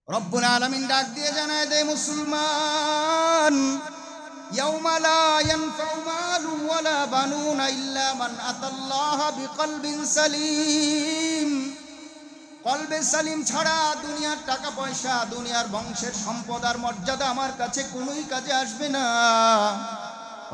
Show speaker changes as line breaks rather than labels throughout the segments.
রব্বুল আলামিন ডাক দিয়ে জানায় দে মুসলমান, ইয়াউমা লা ইয়ানফাউ মালুন ওয়ালা বানুনা ইল্লা মান আতাল্লাহা বিকলবিন সালিম। কলবে সালিম ছাড়া দুনিয়ার টাকা পয়সা, দুনিয়ার বংশের সম্পদ আর মর্যাদা আমার কাছে কোনোই কাজে আসবে না।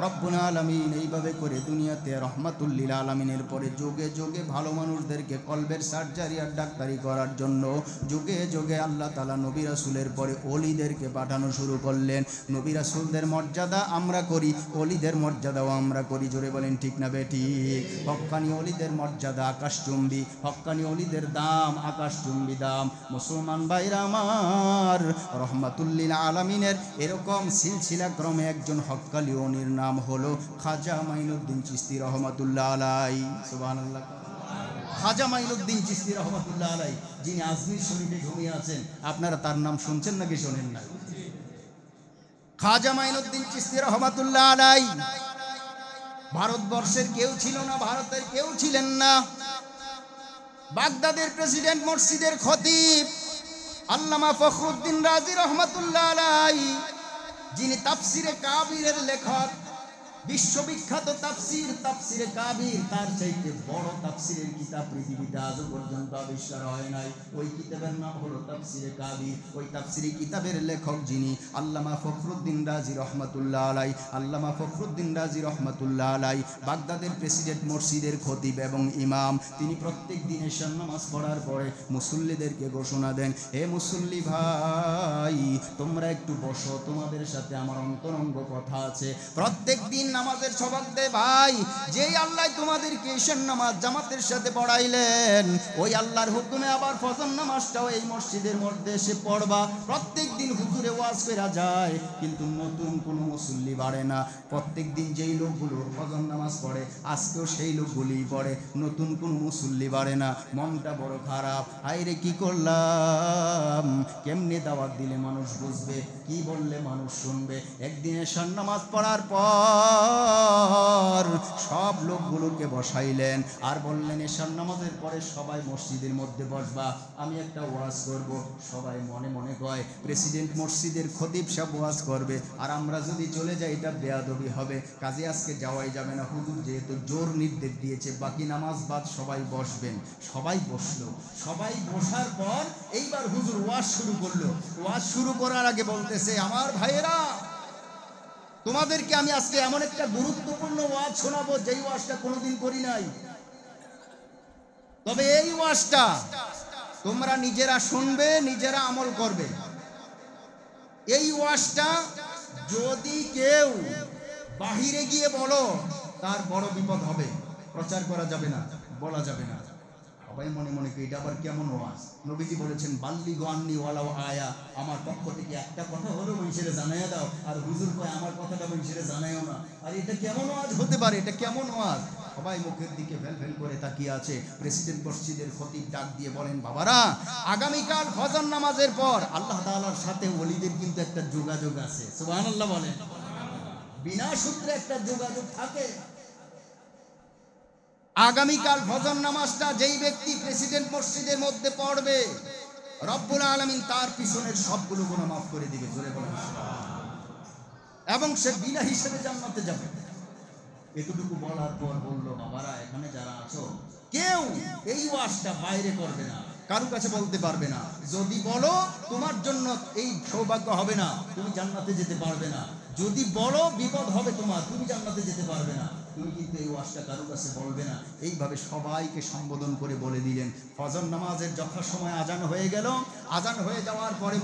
রব্বুল আলামিন এইভাবে করে দুনিয়াতে রহমাতুল লিল আলামিনের পরে যুগে যুগে ভালো মানুষদেরকে কলবের সার্জারি আর ডাক্তারি করার জন্য যুগে যুগে আল্লাহ তাআলা নবী রাসূলের পরে ওলিদেরকে পাঠানো শুরু করলেন। নবী রাসূলদের মর্যাদা আমরা করি, ওলিদের মর্যাদাও আমরা করি। জোরে বলেন ঠিক না বেঠিক? হক্কানি ওলিদের মর্যাদা আকাশচুম্বী, হক্কানি ওলিদের দাম আকাশচুম্বী দাম। মুসলমান ভাইরা আমার, রহমাতুল লিল আলামিনের এরকম সিলসিলা ক্রমে একজন হক্কানি ওলির নাম হলো খাজা মাইনুদ্দিন চিশতি রহমাতুল্লাহ আলাইহি। সুবহানাল্লাহ। খাজা মাইনুদ্দিন চিশতি রহমাতুল্লাহ আলাইহি, যিনি আজমির শরীফে ঘুমিয়ে আছেন, আপনারা তার নাম শুনছেন নাকি শোনেন না? খাজা মাইনুদ্দিন চিশতি রহমাতুল্লাহ আলাইহি ভারতবর্ষের কেউ ছিল না, ভারতের কেউ ছিলেন না। বাগদাদের প্রেসিডেন্ট, মসজিদের খতিব আল্লামা ফখরুদ্দিন রাজি রহমাতুল্লাহ আলাইহি, যিনি তাফসিরে কাবিরের লেখক, বিশ্ববিখ্যাত তাফসিরে কাবির, তার চাইতে বড় তাফসিরের কিতাব পৃথিবীতে আজও পর্যন্ত আবিষ্কার হয় নাই। ওই কিতাবের নাম হলো তাফসিরে কাবির। ওই তাফসিরি কিতাবের লেখক যিনি আল্লামা ফখরুদ্দিন রাজি রহমাতুল্লাহ আলাইহি, আল্লামা ফখরুদ্দিন রাজি রহমাতুল্লাহ আলাইহি বাগদাদের প্রেসিডেন্ট, মসজিদের খতিব এবং ইমাম। তিনি প্রত্যেক দিন এশার নামাজ পড়ার পরে মুসল্লিদেরকে ঘোষণা দেন, হে মুসল্লি ভাই, তোমরা একটু বসো, তোমাদের সাথে আমার অন্তরঙ্গ কথা আছে। প্রত্যেক দিন নামাজের সবক দে ভাই, যেই আল্লাহ তোমাদেরকে ঈশার নামাজ জামাতের সাথে পড়াইলেন, ওই আল্লাহর হুকুমে আবার ফজর নামাজটাও এই মসজিদের মধ্যে এসে পড়বা। প্রত্যেক দিন হুজুরে ওয়াজ করা যায়, কিন্তু নতুন কোনো মুসল্লি বাড়ে না। প্রত্যেক দিন যেই লোকগুলো ফজর নামাজ পড়ে, আজকেও সেই লোকগুলিই পড়ে, নতুন কোনো মুসল্লি বাড়ে না। মনটা বড় খারাপ, হায়রে কি করলাম, কেমনে দাওয়াত দিলে মানুষ বুঝবে, কি বললে মানুষ শুনবে। একদিন এশার নামাজ পড়ার পর সব লোকগুলোকে বসাইলেন আর বললেন, এশার নামাজের পরে সবাই মসজিদের মধ্যে বসবা, আমি একটা ওয়াজ করব। সবাই মনে মনে কয়, প্রেসিডেন্ট মসজিদের খতিব সাহেব ওয়াজ করবে, আর আমরা যদি চলে যাই এটা বেয়াদবি হবে, কাজে আজকে যাওয়াই যাবে না। হুজুর যেহেতু জোর নির্দেশ দিয়েছে, বাকি নামাজ বাদ সবাই বসবেন। সবাই বসলো। সবাই বসার পর এইবার হুজুর ওয়াজ শুরু করলো। ওয়াজ শুরু করার আগে বলতেছে, আমার ভাইয়েরা, তোমাদেরকে আমি আজকে এমন একটা গুরুত্বপূর্ণ ওয়াজ শোনাবো, যেই ওয়াজটা কোনোদিন করি নাই। তবে এই ওয়াজটা তোমরা নিজেরা শুনবে, নিজেরা আমল করবে। এই ওয়াজটা যদি কেউ বাহিরে গিয়ে বলো, তার বড় বিপদ হবে। প্রচার করা যাবে না, বলা যাবে না। সবাই মনে মনে কি এটা আবার কেমন ওয়াজ? নবীজি বলেছেন, বাল্লিগু আন্নি ওয়ালাউ আয়া, আমার পক্ষ থেকে একটা কথা হলো মানুষের জানাইয়া দাও। আর হুজুর কয় আমার কথাটা মানুষের জানাইও না। আর এটা কেমন ওয়াজ হতে পারে? এটা কেমন ওয়াজ? সবাই মুখের দিকে ফেল ফেল করে তাকিয়ে আছে। প্রেসিডেন্ট মসজিদের খতিব ডাক দিয়ে বলেন, বাবারা, আগামীকাল ফজর নামাজের পর আল্লাহ তাআলার সাথে ওলিদের কিন্তু একটা যোগাযোগ আছে। সুবহানাল্লাহ বলেন। বিনা সূত্রে একটা যোগাযোগ থাকে। আগামীকাল ফজর নামাজটা যেই ব্যক্তি প্রেসিডেন্ট মসজিদের মধ্যে পড়বে, রব্বুল আলামিন তার পিছনের সবগুলো গুনাহ মাফ করে দিবে। জোরে বলেন সুবহানাল্লাহ। এবং সে বিনা হিসেবে জান্নাতে যাবে। এতটুকু বলার পর বললো, বাবারা, এখানে যারা আছো, কেউ এই ওয়াজটা বাইরে করবে না, কারো কাছে বলতে পারবে না। যদি বলো, তোমার জন্য এই সৌভাগ্য হবে না, তুমি জান্নাতে যেতে পারবে না। যদি বলো, বিপদ হবে তোমার, তুমি জান্নাতে যেতে পারবে না। তুমি কিন্তু এই ওয়াজটা কারো কাছে বলবে না। এইভাবে সবাইকে সম্বোধন করে বলে দিলেন। ফজর নামাজের যথাসময় আজান হয়ে গেল। আজান হয়ে যাওয়ার পরে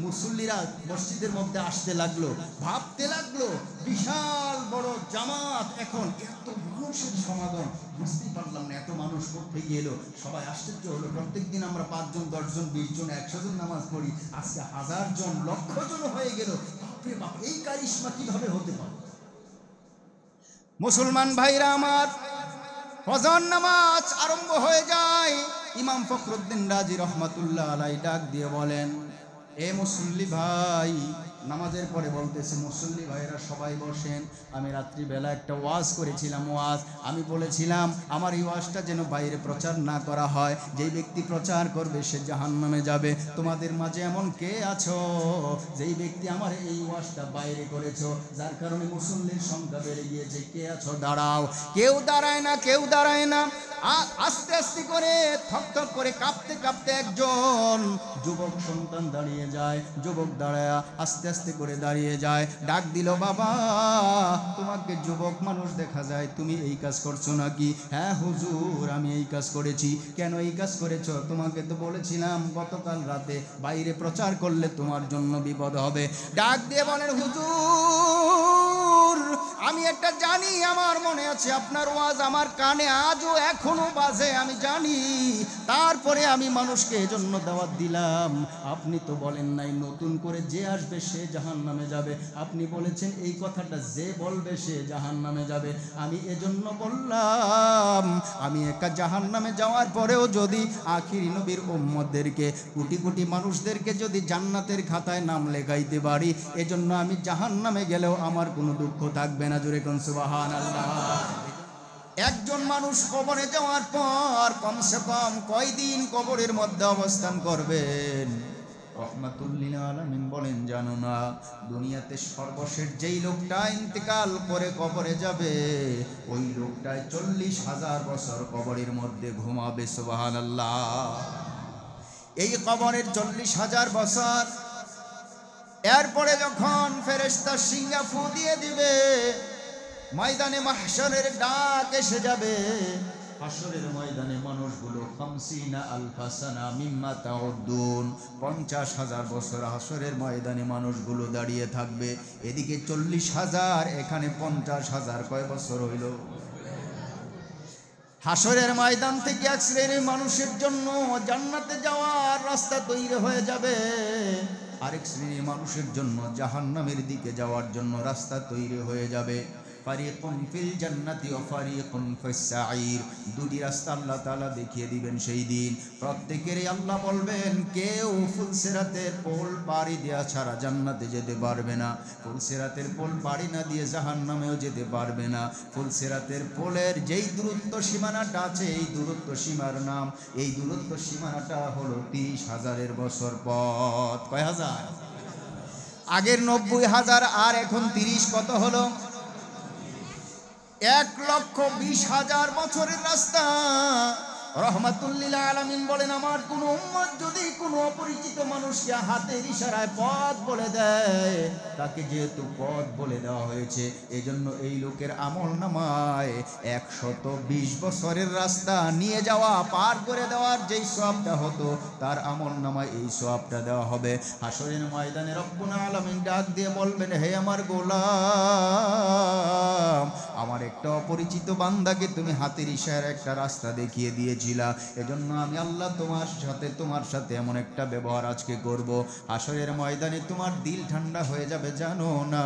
মুসল্লিরা মসজিদের মধ্যে আসতে লাগলো। ভাবতে লাগলো, বিশাল বড় জামাত, এখন এত মানুষের সমাগম, বুঝতেই পারলাম না এত মানুষ কোথেকে এলো। সবাই আশ্চর্য হলো। প্রত্যেক দিন আমরা 5 জন, 10 জন, 20 জন, 100 জন নামাজ পড়ি, আজকে 1000 জন, লক্ষ জন হয়ে গেল। বাপরে বাপ, এই কারিশমা কিভাবে হতে পারে? মুসলমান ভাইরা আমার, ফজর নামাজ আরম্ভ হয়ে যায়। ইমাম ফখরুদ্দিন রাজি রহমাতুল্লাহ আলাইহি ডাক দিয়ে বলেন, এ মুসল্লি ভাই, নামাজের পরে বলতেছে, মুসল্লি ভাইরা সবাই বসেন, আমি রাত্রিবেলা একটা ওয়াজ করেছিলাম। আমি বলেছিলাম আমার এই ওয়াজটা যেন বাইরে প্রচার না করা হয়, যেই ব্যক্তি প্রচার করবে সে জাহান্নামে যাবে। তোমাদের মাঝে এমন কে আছো যেই ব্যক্তি আমার এই ওয়াজটা বাইরে করেছো, যার কারণে মুসল্লির সংখ্যা বেড়ে গিয়েছে? কে আছো? দাঁড়াও। কেউ দাঁড়ায় না, কেউ দাঁড়ায় না। আস্তে আস্তে করে থকথক করে কাঁপতে কাঁপতে একজন যুবক সন্তান দাঁড়িয়ে যায়। যুবক দাঁড়ায় আস্তে আস্তে করে দাঁড়িয়ে যায়, ডাক দিল, বাবা তোমাকে যুবক মানুষ দেখা যায়, তুমি এই কাজ করছো নাকি? হ্যাঁ হুজুর, আমি এই কাজ করেছি। কেন এই কাজ করেছো? তোমাকে তো বলেছিলাম গতকাল রাতে বাইরে প্রচার করলে তোমার জন্য বিপদ হবে। ডাক দিয়ে বলেন, হুজুর আমি একটা জানি, আমার মনে আছে আপনার ওয়াজ আমার কানে আজও এখনো বাজে, আমি জানি। তারপরে আমি মানুষকে এজন্য দাওয়াত দিলাম। আপনি তো বলেন নাই নতুন করে যে আসবে সে জাহান্নামে যাবে, আপনি বলেছেন এই কথাটা যে বলবে সে জাহান্নামে যাবে। আমি এজন্য বললাম আমি একা জাহান্নামে যাওয়ার পরেও যদি আখিরি নবীর উম্মতদেরকে, কোটি কোটি মানুষদেরকে যদি জান্নাতের খাতায় নাম লেখাইতে পারি, এজন্য আমি জাহান্নামে গেলেও আমার কোনো দুঃখ থাকবে না। জোরে কোন সুবহানাল্লাহ। একজন মানুষ কবরে যাওয়ার পর কমসে কম কয়দিন কবরের মধ্যে অবস্থান করবেন? রহমাতুল্লিল আলামিন বলেন, জানো না, দুনিয়াতে সর্বশেষ যেই লোকটা ইন্তেকাল করে কবরে যাবে, ওই লোকটায় 40,000 বছর কবরের মধ্যে ঘুমাবে। সুবহানাল্লাহ। এই কবরের 40,000 বছর, এরপরে যখন ফেরেশতা সিংহা ফু দিয়ে দিবে, ময়দানে মাহশরের ডাক এসে যাবে। হাসরের ময়দানে মানুষগুলো 50,000 সানা মিম্মা তাউদ্দুন, 50,000 বছর হাসরের ময়দানে মানুষগুলো দাঁড়িয়ে থাকবে। এদিকে 40,000, এখানে 50,000, কয় বছর হইল? হাসরের ময়দান থেকে এক শ্রেণীর মানুষের জন্য জান্নাতে যাওয়ার রাস্তা তৈরি হয়ে যাবে, আরেক শ্রেণীর মানুষের জন্য জাহান্নামের দিকে যাওয়ার জন্য রাস্তা তৈরি হয়ে যাবে। ফারিকুন ফিল জান্নাতি ওয়া ফারিকুন ফিস সাঈর, দুটি রাস্তা আল্লাহ তাআলা দেখিয়ে দিবেন সেই দিন। প্রত্যেকেরই আল্লাহ বলবেন, কেউ ফুলসিরাতের পোল পাড়ি দেওয়া ছাড়া জান্নাতে যেতে পারবে না, ফুলসিরাতের পোল পাড়ি না দিয়ে জাহান্নামেও যেতে পারবে না। ফুলসিরাতের পোলের যেই দূরত্ব সীমানাটা আছে, এই দূরত্ব সীমার নাম, এই দূরত্ব সীমানাটা হলো 30,000 বছর পথ। কয় হাজার? আগের 90,000 আর এখন 30, কত হলো? 1,20,000 বছরের রাস্তা। রহমাতুল্লিল আলামিন বলেন, আমার কোন উম্মত যদি কোনো অপরিচিত মানুষকে হাতের ইশারায় পথ বলে দেয়, তাকে যেহেতু পথ বলে দেওয়া হয়েছে, এজন্য এই লোকের আমল নামায় 120 বছরের রাস্তা নিয়ে যাওয়া, পার করে দেওয়ার যেই সওয়াবটা হতো, তার আমল নামায় এই সওয়াবটা দেওয়া হবে। হাসরের ময়দানে রব্বুল আলামিন ডাক দিয়ে বলবেন, হে আমার গোলাম, আমার একটা অপরিচিত বান্দাকে তুমি হাতের ইশারায় একটা রাস্তা দেখিয়ে দিয়েছিলা, এজন্য আমি আল্লাহ তোমার সাথে এমন একটা ব্যবহার আজকে করব, হাসরের ময়দানে তোমার দিল ঠান্ডা হয়ে যাবে। জানো না,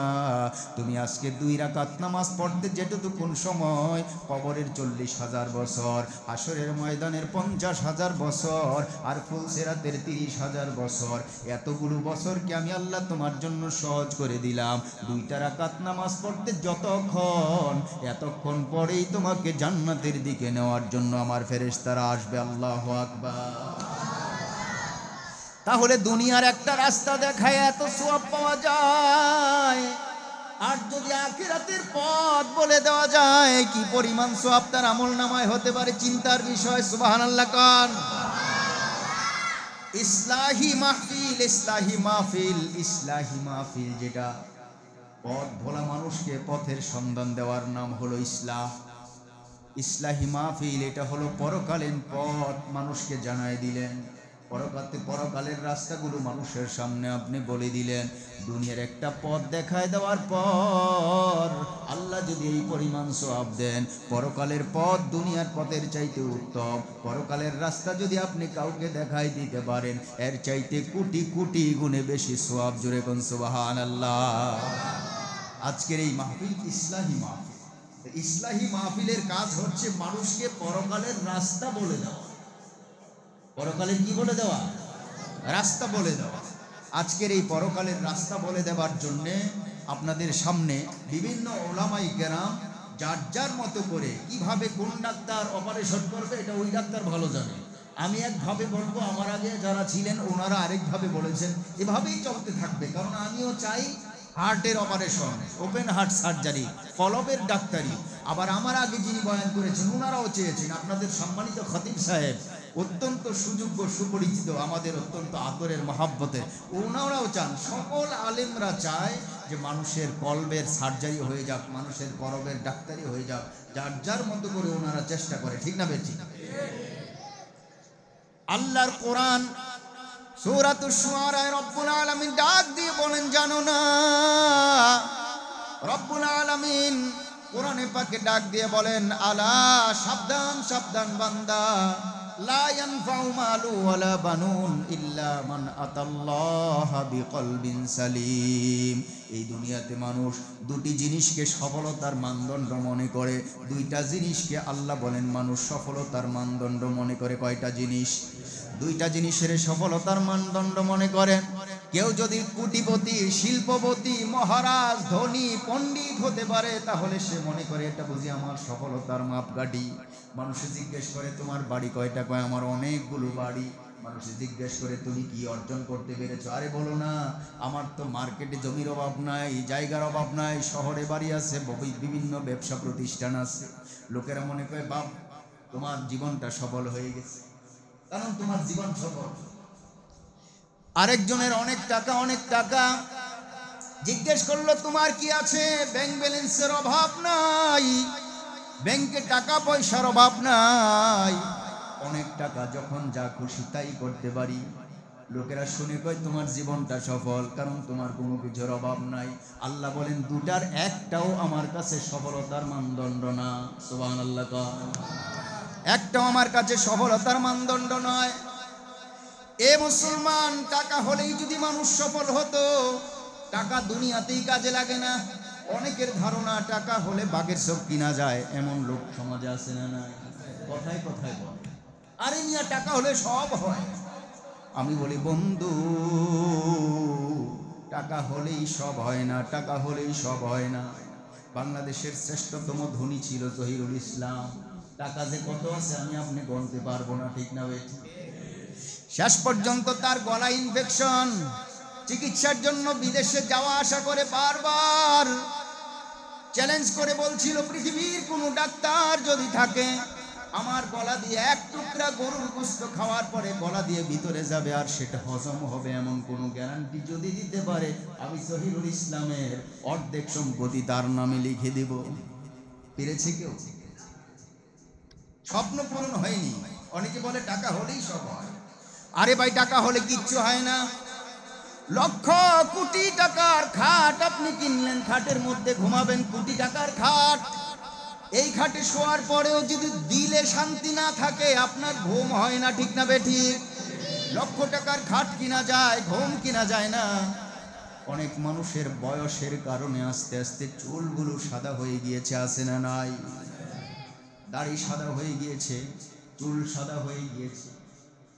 তুমি আজকে 2 রাকাত নামাজ পড়তে যেটুকুন সময়, কবরের 40,000 বছর, হাসরের ময়দানের 50,000 বছর, আর ফুলসিরাতের 30,000 বছর, এতগুলো বছরকে আমি আল্লাহ তোমার জন্য সহজ করে দিলাম। 2 রাকাত নামাজ পড়তে এতক্ষণ পরেই তোমাকে জান্নাতের দিকে নেওয়ার জন্য আমার ফেরেশতারা আসবে। আল্লাহু আকবার। তাহলে দুনিয়ার একটা রাস্তা দেখায় এত সওয়াব পাওয়া যায়, আর যদি আখিরাতের পথ বলে দেওয়া যায়, কি পরিমাণ সওয়াব তার আমল নামায় হতে পারে, চিন্তার বিষয়। সুবহানাল্লাহ কান। ইসলাহি মাহফিল, ইসলাহি মাহফিল, ইসলাহি মাহফিল, যেটা পথ ভোলা মানুষকে পথের সন্ধান দেওয়ার নাম হলো ইসলাহ। ইসলাহি মাহফিল, এটা হলো পরকালীন পথ মানুষকে জানাই দিলেন, পরকালের রাস্তাগুলো মানুষের সামনে আপনি বলে দিলেন। দুনিয়ার একটা পথ দেখায় দেওয়ার পর আল্লাহ যদি এই পরিমাণ সওয়াব দেন, পরকালের পথ দুনিয়ার পথের চাইতে উত্তম, পরকালের রাস্তা যদি আপনি কাউকে দেখাই দিতে পারেন, এর চাইতে কোটি কোটি গুণে বেশি সওয়াব। জোরে কোন সুবহানাল্লাহ। আজকের এই মাহফিল ইসলাহি মাহফিল। ইসলাহি মাহফিলের কাজ হচ্ছে মানুষকে পরকালের রাস্তা বলে দেওয়া। পরকালের কি বলে দেওয়া? রাস্তা বলে দেওয়া। আজকের এই পরকালের রাস্তা বলে দেবার জন্যে আপনাদের সামনে বিভিন্ন ওলামাই কেরাম যার যার মতো করে কিভাবে কোন ডাক্তার অপারেশন করবে এটা ওই ডাক্তার ভালো জানে। আমি একভাবে বলবো, আমার আগে যারা ছিলেন ওনারা আরেকভাবে বলেছেন। এভাবেই চলতে থাকবে, কারণ আমিও চাই হার্টের অপারেশন, ওপেন হার্ট সার্জারি, কলবের ডাক্তারি। আবার আমার আগে যিনি বয়ান করেছেন ওনারাও চেয়েছেন। আপনাদের সম্মানিত খতিব সাহেব অত্যন্ত সুযোগ্য, সুপরিচিত, আমাদের অত্যন্ত আদরের মহাব্বতের, ওনারাও চান, সকল আলেমরা চায় যে মানুষের কলবের সার্জারি হয়ে যাক, মানুষের করবের ডাক্তারি হয়ে যাক। যার যার মতো করে ওনারা চেষ্টা করে, ঠিক না বেঠিক? আল্লাহর কোরআন সূরাতুশ শুআরায় রব্বুল আলামিন ডাক দিয়ে বলেন, জানো না? রব্বুল আলামিন কোরআনে পাকে ডাক দিয়ে বলেন, আলা, সাবধান সাবধান বান্দা, লা ইয়ানফাউ মালু ওয়ালা বানুন ইল্লা মান আতাল্লাহা বিকলবিন সালিম। এই দুনিয়াতে মানুষ দুটি জিনিসকে সফলতার মানদণ্ড মনে করে। দুইটা জিনিসকে আল্লাহ বলেন মানুষ সফলতার মানদণ্ড মনে করে। কয়টা জিনিস? দুইটা জিনিসের সফলতার মানদণ্ড মনে করে। কেউ যদি কোটিপতি, শিল্পপতি, মহারাজ, ধনী, পণ্ডিত হতে পারে, তাহলে সে মনে করে এটা বুঝি আমার সফলতার মাপকাঠি। মানুষে জিজ্ঞেস করে তোমার বাড়ি কয়টা? কয় আমার অনেকগুলো বাড়ি। মানুষে জিজ্ঞেস করে তুমি কি অর্জন করতে পেরেছো? আরে বলো না, আমার তো মার্কেটে জমির অভাব নাই, জায়গার অভাব নাই, শহরে বাড়ি আছে, বিভিন্ন ব্যবসা প্রতিষ্ঠান আছে। লোকেরা মনে করে বাপ তোমার জীবনটা সফল হয়ে গেছে, কারণ তোমার জীবন সফল। আরেকজনের অনেক টাকা, অনেক টাকা। জিজ্ঞেস করলো তোমার কি আছে? ব্যাংক ব্যালেন্সের অভাব নাই, ব্যাংকে টাকা পয়সার অভাব নাই, অনেক টাকা, যখন যা খুশি তাই করতে পারি। লোকেরা শুনে কয় তোমার জীবনটা সফল, কারণ তোমার কোনো কিছুর অভাব নাই। আল্লাহ বলেন দুটার একটাও আমার কাছে সফলতার মানদণ্ড না। সুবহানাল্লাহ। একটাও আমার কাছে সফলতার মানদণ্ড নয়। এ মুসলমান, টাকা হলেই যদি মানুষ সফল হতো, টাকা দুনিয়াতেই কাজে লাগে না। অনেকের ধারণা টাকা হলে বাঘের চোখ কিনা যায়, এমন লোক সমাজে আছে না? নাই? কথায় কথায় বলে আরে মিয়া টাকা হলে সব হয়। আমি বলি বন্ধু, টাকা হলেই সব হয় না, টাকা হলেই সব হয় না। বাংলাদেশের শ্রেষ্ঠতম ধনী ছিল জহিরুল ইসলাম। টাকা যে কত আছে আমি আপনি গণতে পারবো না, ঠিক না ভাই? শেষ পর্যন্ত তার গলা ইনফেকশন, চিকিৎসার জন্য বিদেশে যাওয়া আসা করে বারবার চ্যালেঞ্জ করে বলছিল, পৃথিবীর কোনো ডাক্তার যদি থাকে আমার গলা দিয়ে এক টুকরা গরুর গোশত খাওয়ার পরে গলা দিয়ে ভিতরে যাবে আর সেটা হজম হবে, এমন কোনো গ্যারান্টি যদি দিতে পারে, আমি জহিরুল ইসলামের অর্ধেক সম্পত্তি তার নামে লিখে দেব। পেরেছে কেউ? স্বপ্ন পূরণ হয়নি। অনেকে বলে টাকা হলেই সব হয়। আরে ভাই, টাকা হলে কিচ্ছু হয় না। লক্ষ কোটি টাকার খাট আপনি কিনলেন, খাটের মধ্যে ঘুমাবেন, কোটি টাকার খাট। এই খাটে শোয়ার পরেও যদি দিলে শান্তি না থাকে, আপনার ঘুম হয় না, ঠিক না বেঠিক? লক্ষ টাকার খাট কিনা যায়, ঘুম কিনা যায় না। অনেক মানুষের বয়সের কারণে আস্তে আস্তে চুলগুলো সাদা হয়ে গিয়েছে, আছে না নাই? দাড়ি সাদা হয়ে গিয়েছে, চুল সাদা হয়ে গিয়েছে।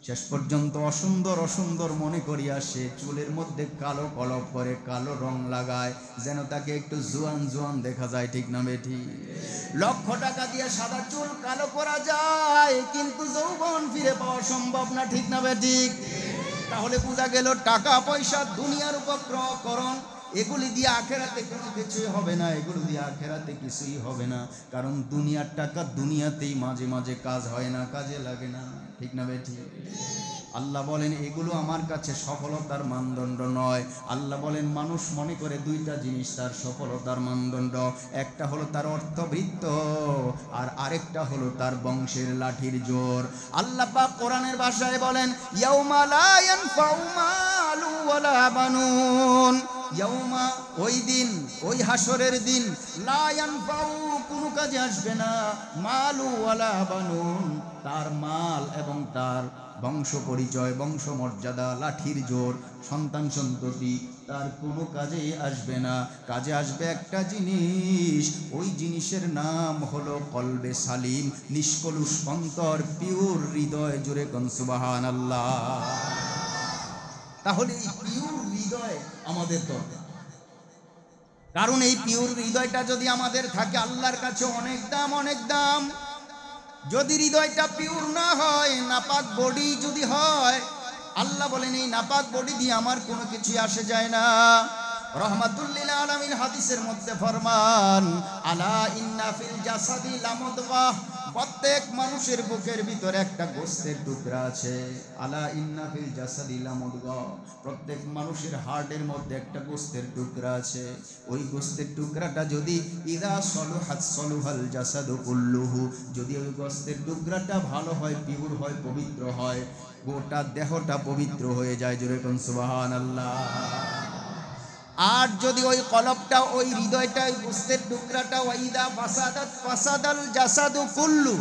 শেষ পর্যন্ত অসুন্দর অসুন্দর মনে করি আসে, চুলের মধ্যে কালো কলপ করে, কালো রং লাগায়, যেন তাকে একটু জোয়ান জোয়ান দেখা যায়, ঠিক না বেঠি? লক্ষ টাকা দিয়ে সাদা চুল কালো করা যায়, কিন্তু যৌবন ফিরে পাওয়া সম্ভব না, ঠিক না বেঠিক? তাহলে বোঝা গেল টাকা পয়সা দুনিয়ার উপকরণ, এগুলি দিয়ে আখেরাতে কোনো কিছুই হবে না, এগুলি দিয়ে আখেরাতে কিছুই হবে না। কারণ দুনিয়ার টাকা দুনিয়াতেই মাঝে মাঝে কাজ হয় না, কাজে লাগে না, ঠিক না বেঠি? আল্লাহ বলেন এগুলো আমার কাছে সফলতার মানদণ্ড নয়। আল্লাহ বলেন মানুষ মনে করে দুইটা জিনিস তার সফলতার মানদণ্ড, একটা হলো তার অর্থবৃত্ত আর আরেকটা হলো তার বংশের লাঠির জোর। আল্লাহ পাক কোরআনের ভাষায় বলেন, ইয়াউমা লা ইয়ানফাউ মালু ওয়ালা বানুন। ইয়াউমা, ওই দিন, ওই হাসরের দিন, লা ইয়ানফাউ, কোনো কাজে আসবে না, মালু ওয়ালা বানুন, তার মাল এবং তার বংশ পরিচয়, বংশ মর্যাদা, লাঠির জোর, সন্তান সন্ততি, তার কোনো কাজে আসবে না। কাজে আসবে একটা জিনিস, ওই জিনিসের নাম হলো কলবে সালিম, নিষ্কলুষ অন্তর, পিওর হৃদয়। জোরে কোন সুবহানাল্লাহ। তাহলে এই পিওর হৃদয় আমাদের দরকার। কারণ এই পিওর হৃদয়টা যদি আমাদের থাকে আল্লাহর কাছে অনেক দাম, অনেক দাম। যদি হৃদয়টা পিওর না হয়, নাপাক বডি যদি হয়, আল্লাহ বলেন এই নাপাক বডি দিয়ে আমার কোনো কিছু আসে যায় না। রহমাতুল লিল আলামিন হাদিসের মধ্যে ফরমান, আলা ইন্না ফিল জাসাদি লামুদগাহ, প্রত্যেক মানুষের বুকের ভিতরে একটা গোশতের টুকরা আছে। আলা ইন্না ফিল জাসাদি লামুদগাহ, প্রত্যেক মানুষের হার্টের মধ্যে একটা গোশতের টুকরা আছে। ওই গোশতের টুকরাটা যদি ইদা সলুহাত সলুহাল জাসাদু কুল্লুহু, যদি ওই গোশতের টুকরাটা ভালো হয়, পিওর হয়, পবিত্র হয়, গোটা দেহটা পবিত্র হয়ে যায়। জোরে কোন সুবহানাল্লাহ। আর যদি ওই কলবটা, ওই হৃদয়টা, ওই গোশতের টুকরাটা ওয়াইদা ফাসাদাত ফাসাদাল জাসাদু কুল্লু,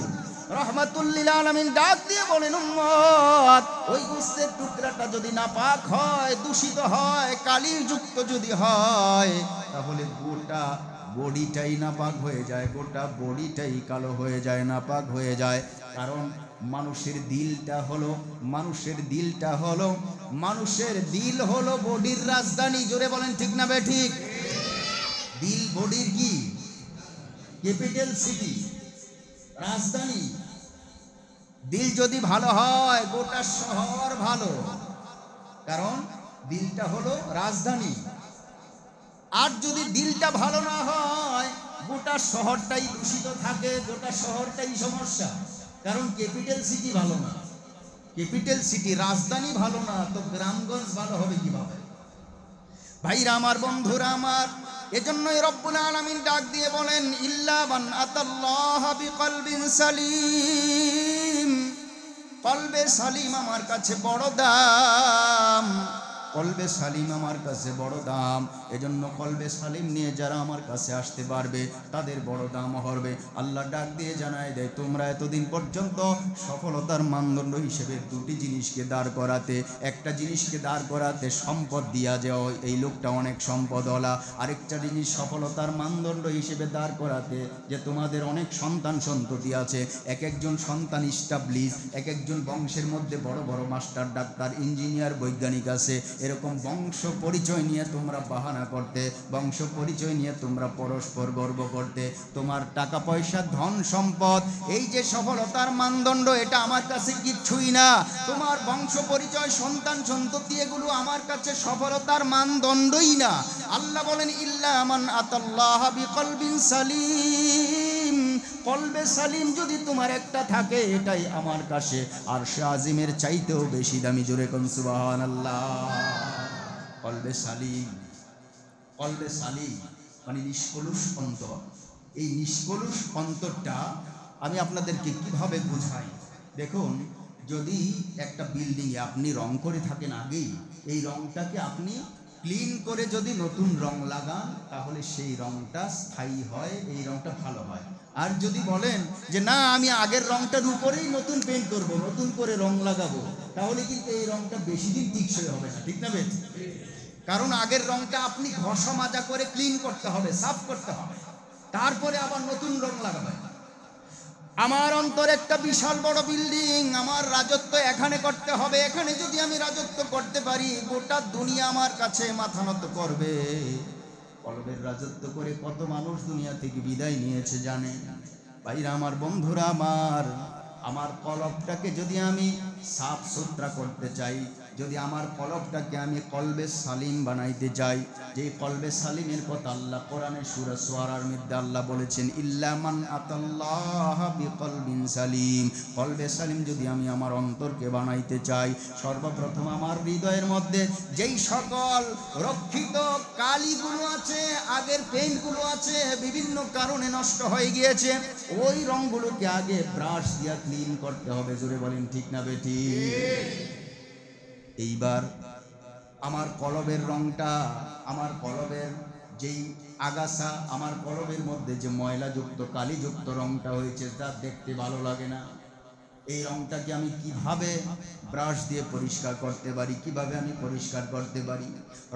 রহমাতুল লিল আলামিন ডাক দিয়ে বলেন উম্মত, ওই গোশতের টুকরাটা যদি নাপাক হয়, দূষিত হয়, কালিযুক্ত যদি হয়, তাহলে গোটা বডিটাই নাপাক হয়ে যায়, গোটা বডিটাই কালো হয়ে যায়, নাপাক হয়ে যায়। কারণ মানুষের দিলটা হলো, মানুষের দিলটা হলো, মানুষের দিল হলো বডির রাজধানী। জোরে বলেন ঠিক না বেঠিক? দিল বডির কি? ক্যাপিটাল সিটি, রাজধানী। দিল যদি ভালো হয়, গোটা শহর ভালো, কারণ দিলটা হলো রাজধানী। আর যদি দিলটা ভালো না হয়, গোটা শহরটাই দূষিত থাকে, গোটা শহরটাই সমস্যা। কারণ ক্যাপিটাল সিটি ভালো না, ক্যাপিটাল সিটি রাজধানী ভালো না, তো গ্রামগঞ্জ ভালো হবে কিভাবে? ভাইরা আমার, বন্ধুরা আমার, এজন্যই রব্বুল আলামিন ডাক দিয়ে বলেন, ইল্লা মান আতাল্লাহ বিকলবিন সালিম, কলবে সালিম আমার কাছে বড় দাম, কলবে সালিম আমার কাছে বড় দাম। এজন্য কলবে সালিম নিয়ে যারা আমার কাছে আসতে পারবে তাদের বড় দাম হবে। আল্লাহ ডাক দিয়ে জানায় দেয়, তোমরা এতদিন পর্যন্ত সফলতার মানদণ্ড হিসেবে দুটি জিনিসকে দাঁড় করাতে, একটা জিনিসকে দাঁড় করাতে সম্পদ দিয়া যাও, এই লোকটা অনেক সম্পদওয়ালা। আরেকটা জিনিস সফলতার মানদণ্ড হিসেবে দাঁড় করাতে যে তোমাদের অনেক সন্তান সন্ততি আছে, এক একজন সন্তান স্টাবলিশ, এক একজন বংশের মধ্যে বড় বড় মাস্টার, ডাক্তার, ইঞ্জিনিয়ার, বৈজ্ঞানিক আছে। এরকম বংশ পরিচয় নিয়ে তোমরা বাহানা করতে, বংশ পরিচয় নিয়ে তোমরা পরস্পর গর্ব করতে, তোমার টাকা পয়সা, ধন সম্পদ, এই যে সফলতার মানদণ্ড, এটা আমার কাছে কিচ্ছুই না। তোমার বংশ পরিচয়, সন্তান সন্ততি, এগুলো আমার কাছে সফলতার মানদণ্ডই না। আল্লাহ বলেন, ইল্লা মান আতাল্লাহ বিকলবিন সালিম, কলবে সালিম যদি তোমার একটা থাকে, এটাই আমার কাছে আরশে আজিমের চাইতেও বেশি দামি। জোরে কোন সুবহানাল্লাহ। কলবে সালিম, কলবে সালিম মানে নিষ্কলুষ অন্তর। এই নিষ্কলুষ অন্তরটা আমি আপনাদেরকে কিভাবে বোঝাই? দেখুন, যদি একটা বিল্ডিংয়ে আপনি রং করে থাকেন আগেই, এই রংটাকে আপনি ক্লিন করে যদি নতুন রং লাগান, তাহলে সেই রংটা স্থায়ী হয়, এই রংটা ভালো হয়। আর যদি বলেন যে না, আমি আগের রংটার উপরেই নতুন পেইন্ট করব, নতুন করে রং লাগাবো, তাহলে কিন্তু এই রংটা বেশি দিন টিকসই হবে না। ঠিক না বেশ? কারণ আগের রংটা আপনি ঘষা মাজা করে ক্লিন করতে হবে, সাফ করতে হবে, তারপরে আবার নতুন রং লাগাবেন। আমার অন্তর একটা বিশাল বড় বিল্ডিং, আমার রাজত্ব এখানে করতে হবে, এখানে যদি আমি রাজত্ব করতে পারি, গোটা দুনিয়া আমার কাছে মাথা নত করবে। কলবের রাজত্ব করে কত মানুষ দুনিয়া থেকে বিদায় নিয়েছে জানে? ভাইরা আমার, বন্ধুরা আমার, আমার কলবটাকে যদি আমি সাফ সুতরা করতে চাই, যদি আমার কলবটাকে আমি কলবে সালিম বানাইতে চাই, যে কলবে সালিমের কথা আল্লাহ কোরআনে সূরা শুআরার মধ্যে আল্লাহ বলেছেন, ইল্লা মান আতাল্লাহ বিকলবিন সালিম, কলবে সালিম যদি আমি আমার অন্তরকে বানাইতে চাই, সর্বপ্রথম আমার হৃদয়ের মধ্যে যেই সকল রক্ষিত কালিগুলো আছে, আগের পেইন্টগুলো আছে, বিভিন্ন কারণে নষ্ট হয়ে গিয়েছে, ওই রঙগুলোকে আগে ব্রাশ দিয়ে ক্লিন করতে হবে। জোরে বলেন ঠিক না বেঠিক? এইবার আমার কলবের রংটা, আমার কলবের যেই আগাছা, আমার কলবের মধ্যে যে ময়লাযুক্ত কালিযুক্ত রংটা হয়েছে, তা দেখতে ভালো লাগে না। এই রংটাকে আমি কিভাবে ব্রাশ দিয়ে পরিষ্কার করতে পারি, কিভাবে আমি পরিষ্কার করতে পারি?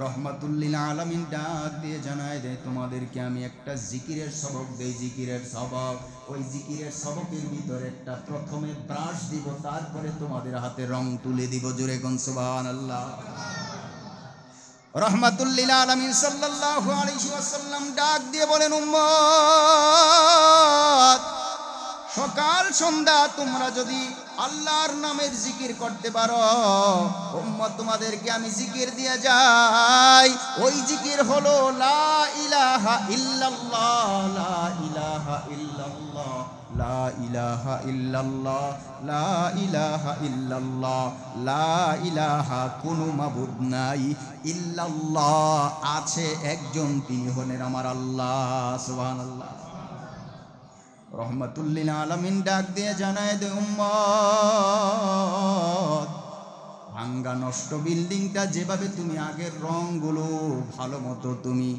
রহমাতুল লিল আলামিন ডাক দিয়ে জানায় দেয়, তোমাদেরকে আমি একটা জিকিরের সবক দেই, জিকিরের সবক। ওই জিকিরের সবকের ভিতরে একটা প্রথমে ব্রাশ দিব, তারপরে তোমাদের হাতে রং তুলে দিব। জোরে কোন সুবহানাল্লাহ। রাহমাতুল লিল আলামিন সাল্লাল্লাহু আলাইহি ওয়াসাল্লাম ডাক দিয়ে বলেন, উম্মত সকাল সন্ধ্যা তোমরা যদি আল্লাহর নামের জিকির করতে পারো, উম্মত তোমাদেরকে আমি জিকির দিয়ে যাই। ওই জিকির হলো লা ইলাহা ইল্লাল্লাহ, লা ইলাহা ইল্লাল্লাহ, লা ইলাহা ইল্লাল্লাহ, লা ইলাহা ইল্লাল্লাহ, লা ইলাহা, কোনো মাবুদ নাই ইল্লাল্লাহ, আছে একজন, তিনি হলেন আমার আল্লাহ। সুবহানাল্লাহ। রহমাতুল লিল আলামিন ডাক দিয়ে জানায় দে, উম্মত ভাঙ্গা নষ্ট বিল্ডিংটা যেভাবে তুমি আগের রংগুলো ভালো মতো তুমি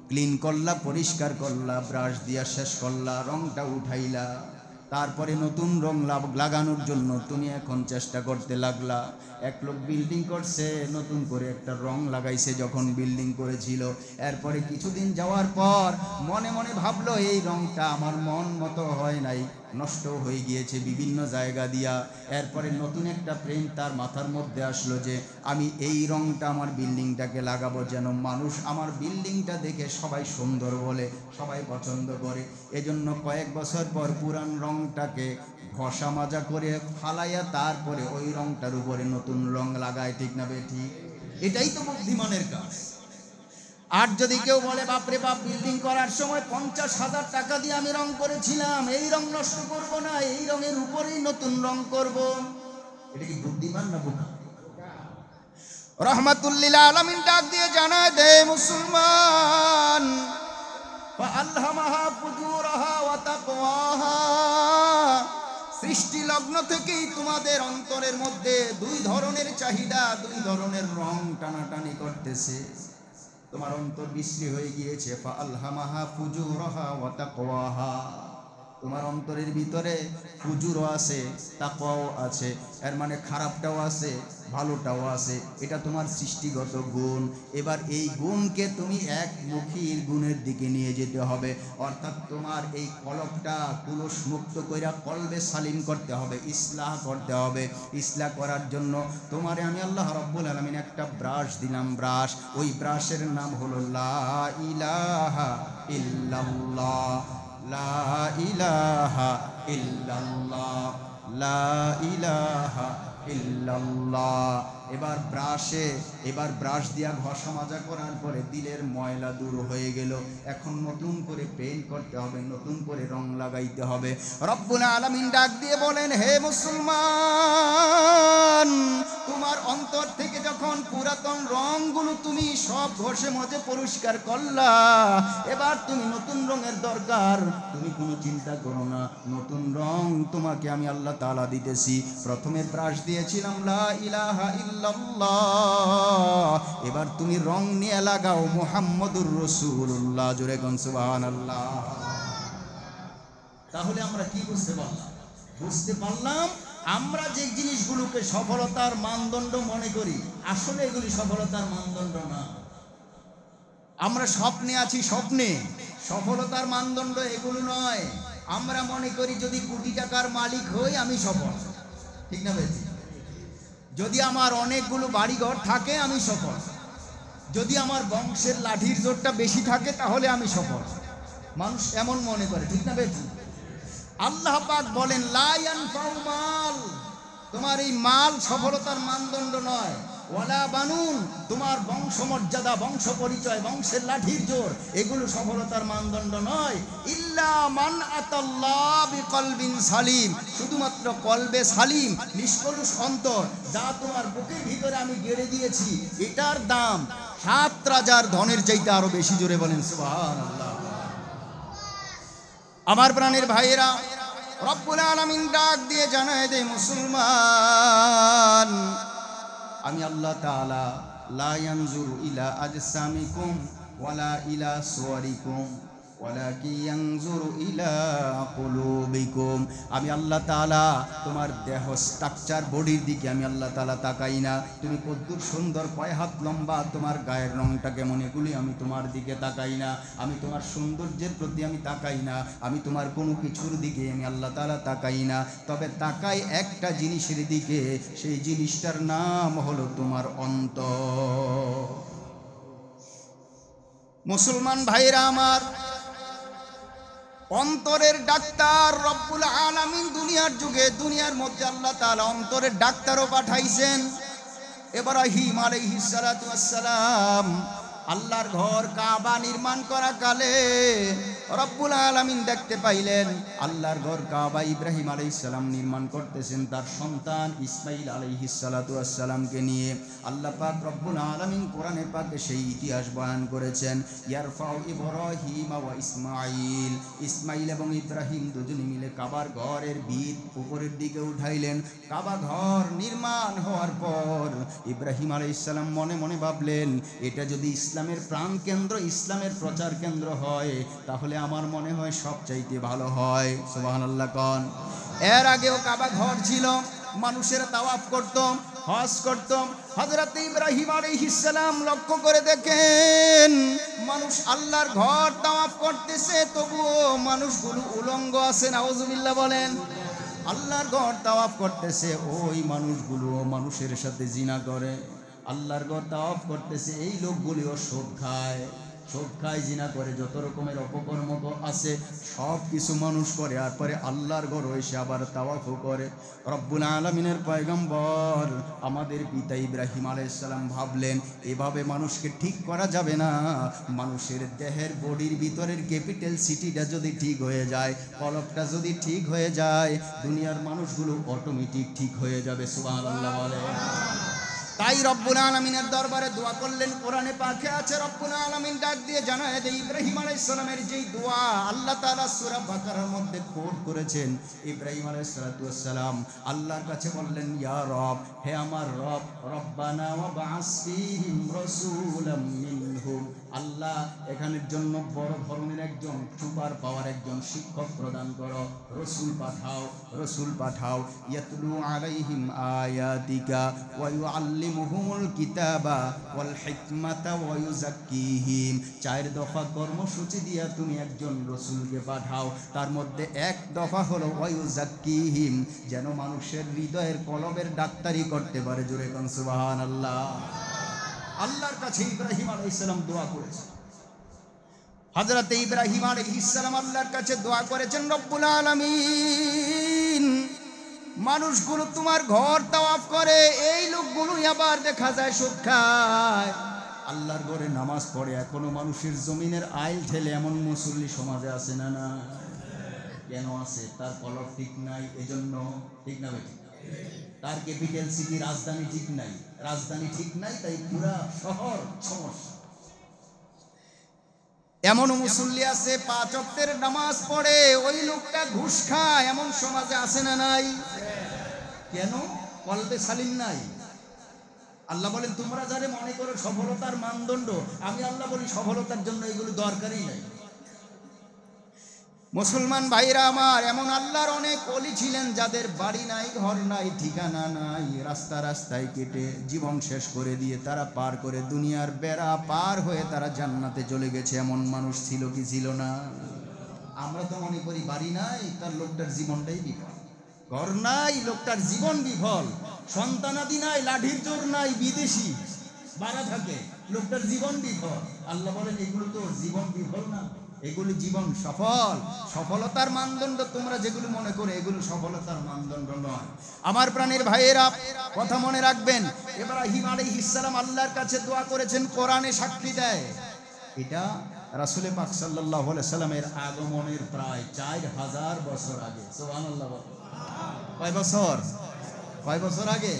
ক্লিন করলা, পরিষ্কার করলা, ব্রাশ দিয়া শেষ করলা, রংটা উঠাইলা, তারপরে নতুন রং লাগানোর জন্য তুমি এখন চেষ্টা করতে লাগলা। এক লোক বিল্ডিং করছে, নতুন করে একটা রং লাগাইছে যখন বিল্ডিং করেছিল, এরপরে কিছুদিন যাওয়ার পর মনে মনে ভাবলো এই রংটা আমার মন মতো হয় নাই, নষ্ট হয়ে গিয়েছে বিভিন্ন জায়গা দিয়া। এরপরে নতুন একটা প্রেম তার মাথার মধ্যে আসলো যে আমি এই রংটা আমার বিল্ডিংটাকে লাগাবো, যেন মানুষ আমার বিল্ডিংটা দেখে সবাই সুন্দর বলে, সবাই পছন্দ করে। এজন্য কয়েক বছর পর পুরান রংটাকে ঘষা মাজা করে ফালাইয়া তারপরে ওই রংটার উপরে নতুন রং লাগায়। ঠিক না বেঠিক? এটাই তো বুদ্ধিমানের কাজ। আর যদি কেউ বলে বাপরে বাপ, বিল্ডিং করার সময় 50,000 টাকা দিয়ে আমি রং করেছিলাম, এই রং নষ্ট করব না, এই রঙের উপরেই নতুন রং করব, এটা কি বুদ্ধিমান না বোকা? রাহমাতুল লিল আলামিন ডাক দিয়ে জানায় দে, মুসলমান ফাআলহামাহা ফুজুরাহা ওয়া তাকওয়াহা, সৃষ্টি লগ্ন থেকেই তোমাদের অন্তরের মধ্যে দুই ধরনের চাহিদা, দুই ধরনের রং টানাটানি করতেছে। তোমার অন্তর বিশ্রী হয়ে গিয়েছে। ফাআলহামাহা ফুজুরাহা ওয়া তাকওয়াহা, তোমার অন্তরের ভিতরে ফুজুরও আছে, তাকওয়াও আছে, এর মানে খারাপটাও আছে, ভালোটাও আছে। এটা তোমার সৃষ্টিগত গুণ। এবার এই গুণকে তুমি একমুখীর গুণের দিকে নিয়ে যেতে হবে, অর্থাৎ তোমার এই কলবটা কুলুষ মুক্ত কইরা কলবে সালিম করতে হবে, ইসলাহ করতে হবে। ইসলাহ করার জন্য তোমারে আমি আল্লাহ রাব্বুল আলামিন একটা ব্রাশ দিলাম, ব্রাশ, ওই ব্রাশের নাম হলো লা ইলাহা ইল্লাল্লাহ, লা ইলাহা ইল্লাল্লাহ, লা ইলাহা ইল্লাল্লাহ। এবার ব্রাশ দিয়া ঘষা মাজা করার পরে দিলের ময়লা দূর হয়ে গেল। এখন নতুন করে পেইন্ট করতে হবে, নতুন করে রং লাগাইতে হবে। রব্বুল আলামিন ডাক দিয়ে বলেন, হে মুসলমান, তোমার অন্তর থেকে যখন পুরাতন রংগুলো তুমি সব ঘষে মজে পরিষ্কার করলা, এবার তুমি নতুন রঙের দরকার, তুমি কোনো চিন্তা করো না, নতুন রং তোমাকে আমি আল্লাহ তাআলা দিতেছি। প্রথমে ব্রাশ দিয়েছিলাম লা ইলাহা ইল্লাল্লাহ, এবার তুমি রং নিয়ে লাগাও মুহাম্মদুর রাসূলুল্লাহ। জোরে কোন সুবহানাল্লাহ। তাহলে আমরা কি বুঝতে পারলাম? বুঝতে পারলাম আমরা যে জিনিসগুলোকে সফলতার মানদণ্ড মনে করি, আসলে এগুলি সফলতার মানদণ্ড না। আমরা স্বপ্নে আছি, স্বপ্নে সফলতার মানদণ্ড এগুলো নয়। আমরা মনে করি যদি কোটি টাকার মালিক হই আমি সফল। ঠিক না ভাই? যদি আমার অনেকগুলো বাড়িঘর থাকে আমি সফল, যদি আমার বংশের লাঠির জোরটা বেশি থাকে তাহলে আমি সফল। মানুষ এমন মনে করে। ঠিক না ভাই? আল্লাহ পাক বলেন, লা ইয়ানফাউ মাল, তোমার এই মাল সফলতার মানদণ্ড নয়। ওয়ালা বানুন, তোমার বংশমর্যাদা, বংশ পরিচয়, বংশের লাঠির জোর, এগুলো সফলতার মানদণ্ড নয়। ইল্লা মান আতাল্লাহ বিকলবিন সালিম, শুধুমাত্র কলবে সালিম, নিষ্কলুষ অন্তর, যা তোমার বুকের ভিতরে আমি গেড়ে দিয়েছি, এটার দাম 7 রাজার ধনের চাইতে আরো বেশি। জোরে বলেন সুবহানাল্লাহ। আমার প্রাণের ভাইয়েরা, রব্বুল আলামিন ডাক দিয়ে জানায় দে, মুসলমান, আমি আল্লাহ তাআলা লা ইয়ানজুরু ইলা আজসামিকুম ওয়ালা ইলা সুওয়ারিকুম ওয়ালাকিন ইয়ানজুরু ইলা কুলুবিকুম। আমি আল্লাহ তাআলা তোমার দেহ স্ট্রাকচার, বডির দিকে আমি আল্লাহ তাআলা তাকাই না। তুমি কতদূর সুন্দর, কয় হাত লম্বা, তোমার গায়ের রংটা কেমন, এগুলি আমি তোমার দিকে তাকাই না। আমি তোমার সৌন্দর্যের প্রতি আমি তাকাই না। আমি তোমার কোনো কিছুর দিকে আমি আল্লাহ তাআলা তাকাই না। তবে তাকাই একটা জিনিসের দিকে, সেই জিনিসটার নাম হলো তোমার অন্তর। মুসলমান ভাইরা আমার, অন্তরের ডাক্তার রব্বুল আলামিন দুনিয়ার যুগে, দুনিয়ার মধ্যে আল্লাহ তাআলা অন্তরের ডাক্তারও পাঠাইছেন। ইব্রাহিম আলাইহিস সালাতু ওয়াস সালাম আল্লাহর ঘর কাবা নির্মাণ করা কালে রব্বুল আলামিন দেখতে পাইলেন আল্লাহর ঘর কাবা ইব্রাহিম আলাইহিস সালাম নির্মাণ করতেছেন তার সন্তান ইসমাইল আলাইহিস সালাতু ওয়াস সালামকে নিয়ে। আল্লাহ পাক রব্বুল আলামিন কোরআনে পাকে সেই ইতিহাস বয়ান করেছেন, ইয়ারফাউ ইব্রাহিম ওয়া ইসমাইল, ইসমাইল এবং ইব্রাহিম দুজনে মিলে কাবার ঘরের ভিত উপরের দিকে উঠাইলেন। কাবা ঘর নির্মাণ হওয়ার পর ইব্রাহিম আলাইহিস সালাম মনে মনে ভাবলেন, এটা যদি ইসলামের প্রাণ কেন্দ্র, ইসলামের প্রচার কেন্দ্র হয়, তাহলে আমার মনে হয় সবচাইতে ভালো হয়। সুবহানাল্লাহ কোন। এর আগেও কাবা ঘর ছিল, মানুষের তাওয়াফ করত, হজ করত। হযরত ইব্রাহিম আলাইহিস সালাম লক্ষ্য করে দেখেন মানুষ আল্লাহর ঘর তাওয়াফ করতেছে, তবুও মানুষগুলো উলঙ্গ আছে। নাউজুবিল্লাহ বলেন। আল্লাহর ঘর তাওয়াফ করতেছে, ওই মানুষগুলো মানুষের সাথে জিনা করে। আল্লাহর ঘর তাওয়াফ করতেছে, এই লোকগুলিও সুদ খায়, জিনা করে, যত রকমের অপকর্ম আছে সব কিছু মানুষ করে। আর পরে আল্লাহর ঘর এসে আবার তাওয়াফও করে। রব্বুল আলামিনের পয়গম্বর আমাদের পিতা ইব্রাহিম আলাইহিস সালাম ভাবলেন, এভাবে মানুষকে ঠিক করা যাবে না। মানুষের দেহের বডির ভিতরের ক্যাপিটাল সিটিটা যদি ঠিক হয়ে যায়, কলবটা যদি ঠিক হয়ে যায়, দুনিয়ার মানুষগুলো অটোমেটিক ঠিক হয়ে যাবে। সুবহানাল্লাহ বলে। তাই রব্বুল আলামিনের দরবারে দোয়া করলেন। কোরআনে পাকে আছে, রব্বুল আলামিন ডাক দিয়ে জানায় যে ইব্রাহিম আলাইহিস সালামের যেই দোয়া আল্লাহ তাআলা সূরা বাকারার মধ্যে কোট করেছেন। ইব্রাহিম আলাইহিস সালাতু ওয়াস সালাম আল্লাহর কাছে বললেন, ইয়া রব, হে আমার রব, রব্বানা ওয়া বা'আস ফীহিম রাসূলাম মিনহুম, আল্লাহ এখানের জন্য বড় ধরনের একজন সুপার পাওয়ার একজন শিক্ষক প্রদান করো, রসুল পাঠাও, ইয়াতলু আলাইহিম আয়াতিকা ওয়া ইউআল্লিমুহুমুল কিতাবা ওয়াল হিকমাতা ওয়া ইউযাক্কিহিম। 4 দফা কর্মসূচি দিয়া তুমি একজন রসুলকে পাঠাও, তার মধ্যে এক দফা হলো ওয়া ইউযাক্কিহিম, যেন মানুষের হৃদয়ের কলবের ডাক্তারি করতে পারে। জোরে কোন সুবহানাল্লাহ। আল্লাহর কাছে ইব্রাহিম আলাইহিস সালাম দোয়া করেছেন। হযরত ইব্রাহিম আলাইহিস সালাম আল্লাহর কাছে দোয়া করেছেন, রব্বুল আলামিন মানুষগুলো তোমার ঘর তাওয়াফ করে, এই লোকগুলো আবার দেখা যায় সুদ খায়। আল্লাহর ঘরে নামাজ পড়ে, এখনো মানুষের জমিনের আইল ঠেলে এমন মুসল্লি সমাজে আছে না? না, কেন আছে? তার কলব ঠিক নাই, এজন্য। ঠিক না বেঠিক? তার ক্যাপিটাল সিটি রাজধানী ঠিক নাই, তাই পুরা শহর সমস্যা। এমন মুসল্লি আছে 5 ওয়াক্তের নামাজ পড়ে, ওই লোকটা ঘুষ খায়, এমন সমাজে আছে না নাই? কেন? কলবে সালিম নাই। আল্লাহ বলেন, তোমরা যারা মনে করো সফলতার মানদণ্ড, আমি আল্লাহ বলি সফলতার জন্য এগুলো দরকারই নাই। মুসলমান ভাইরা আমার, এমন আল্লাহর অনেক ওলি ছিলেন যাদের বাড়ি নাই, ঘর নাই, ঠিকানা নাই, রাস্তায় কেটে জীবন শেষ করে দিয়ে তারা পার করে দুনিয়ার বেড়া পার হয়ে তারা জান্নাতে চলে গেছে। এমন মানুষ ছিল কি ছিল না? আমরা তো মনে করি বাড়ি নাই, তার লোকটার জীবনটাই বিফল। ঘর নাই, লোকটার জীবন বিফল। সন্তানাদি নাই, লাঠির জোর নাই, বিদেশি বাড়া থাকে, লোকটার জীবন বিফল। আল্লাহ বলেন, এগুলো তো জীবন বিফল না, এগুলি জীবন সফল। সফলতার মানদণ্ড তোমরা যেগুলো মনে করে, এগুলো সফলতার মানদণ্ড নয়। আমার প্রাণের ভাইয়েরা, কথা মনে রাখবেন, ইব্রাহিম আলাইহিস সালাম আল্লাহর কাছে দোয়া করেছেন, কোরআনে সাক্ষী দেয়। এটা রাসূল পাক সাল্লাল্লাহু আলাইহি সাল্লামের আগমনের প্রায় 4000 বছর আগে। সুবহানাল্লাহ। কয় বছর আগে?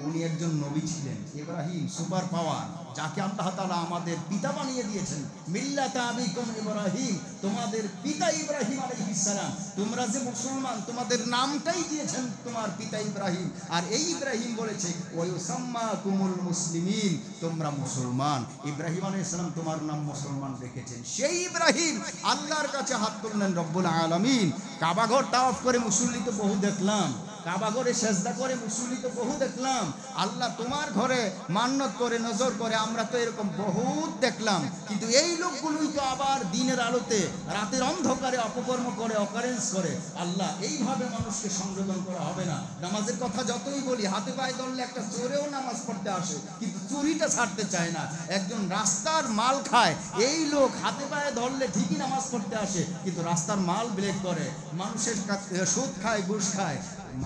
উনি একজন নবী ছিলেন, ইব্রাহিম সুপার পাওয়ার, যাকে আল্লাহ তাআলা আমাদের পিতা বানিয়ে দিয়েছেন। মিল্লাতা আবিকুম ইব্রাহিম, তোমাদের পিতা ইব্রাহিম আলাইহিস সালাম। তোমরা যে মুসলমান, তোমাদের নামটাই দিয়েছেন তোমার পিতা ইব্রাহিম। আর এই ইব্রাহিম বলেছে, ওয়ায়ুসাম্মাকুমুল মুসলিমিন, তোমরা মুসলমান। ইব্রাহিম আলাইহিস সালাম তোমার নাম মুসলমান রেখেছেন। সেই ইব্রাহিম আল্লাহর কাছে হাত তুললেন, রব্বুল আলামিন কাবা ঘর তাওয়াফ করে মুসল্লি তো বহু দেখলাম, কাবা ঘরে সেজদা করে মুসল্লি তো বহু দেখলাম, আল্লাহ তোমার ঘরে মান্নত করে নজর করে আমরা তো এরকম বহুত দেখলাম, কিন্তু এই লোকগুলোই তো আবার দিনের আলোতে রাতের অন্ধকারে অপকর্ম করে, অকারেন্স করে। আল্লাহ এইভাবে মানুষকে সংযোজন করা হবে না। নামাজের কথা যতই বলি, হাতে পায়ে ধরলে একটা চোরেও নামাজ পড়তে আসে, কিন্তু চুরিটা ছাড়তে চায় না। একজন রাস্তার মাল খায়, এই লোক হাতে পায়ে ধরলে ঠিকই নামাজ পড়তে আসে, কিন্তু রাস্তার মাল ব্রেক করে, মানুষের সুদ খায়, ঘুষ খায়,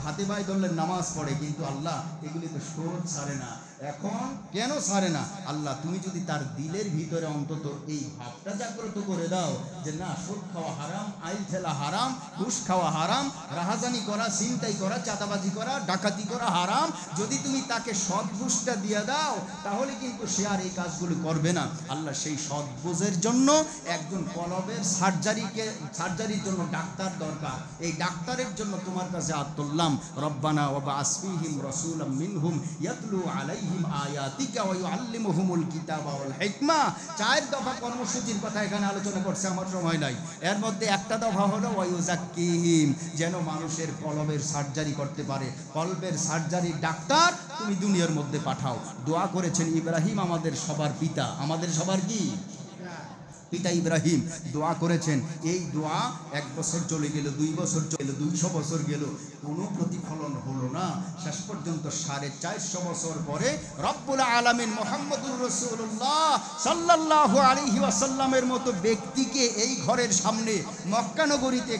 হাতে পায়ে ধরলে নামাজ পড়ে, কিন্তু আল্লাহ এগুলি তো সুদ ছাড়ে না। এখন কেন ছাড়ে না? আল্লাহ তুমি যদি তার দিলের ভিতরে অন্তত এই ভাবটা জাগ্রত করে দাও যে না, সুদ খাওয়া হারাম, আইল ঠেলা হারাম, ঘুষ খাওয়া হারাম, রাহাজানি করা, ছিনতাই করা, চাঁদাবাজি করা, ডাকাতি করা হারাম, যদি তুমি তাকে সৎ বুঝটা দিয়ে দাও, তাহলে কিন্তু সে আর এই কাজগুলো করবে না। আল্লাহ সেই সৎ বুঝের জন্য একজন কলবের সার্জারির জন্য ডাক্তার দরকার। এই ডাক্তারের জন্য তোমার কাছে হাত তুললাম। রব্বানা ওয়া বা'আসফিহিম রাসূলাম মিনহুম ইয়াতলু আলাইহিম আয়াতিকা ওয়া ইউআল্লিমুহুমুল কিতাবা ওয়াল হিকমা। 4 দফা কর্মসূচির কথা এখানে আলোচনা করছে, আমার সময় নাই। এর মধ্যে একটা দফা হলো ওয়া ইউযাক্কিহিম, যেন মানুষের কলবের সার্জারি করতে পারে। কলবের সার্জারির ডাক্তার তুমি দুনিয়ার মধ্যে পাঠাও। দোয়া করেছেন ইব্রাহিম, আমাদের সবার পিতা, আমাদের সবার কি পিতা ইব্রাহিম দোয়া করেছেন। এই দোয়া 1 বছর চলে গেল, 2 বছর চলে গেল, 200 বছর গেল, কোনো প্রতিফলন হলো না। শেষ পর্যন্ত 450 বছর পরে রব্বুল আলামিন মুহাম্মদুর রাসূলুল্লাহ সাল্লাল্লাহু আলাইহি ওয়াসাল্লামের মতো ব্যক্তিকে এই ঘরের সামনে মক্কা নগরীতে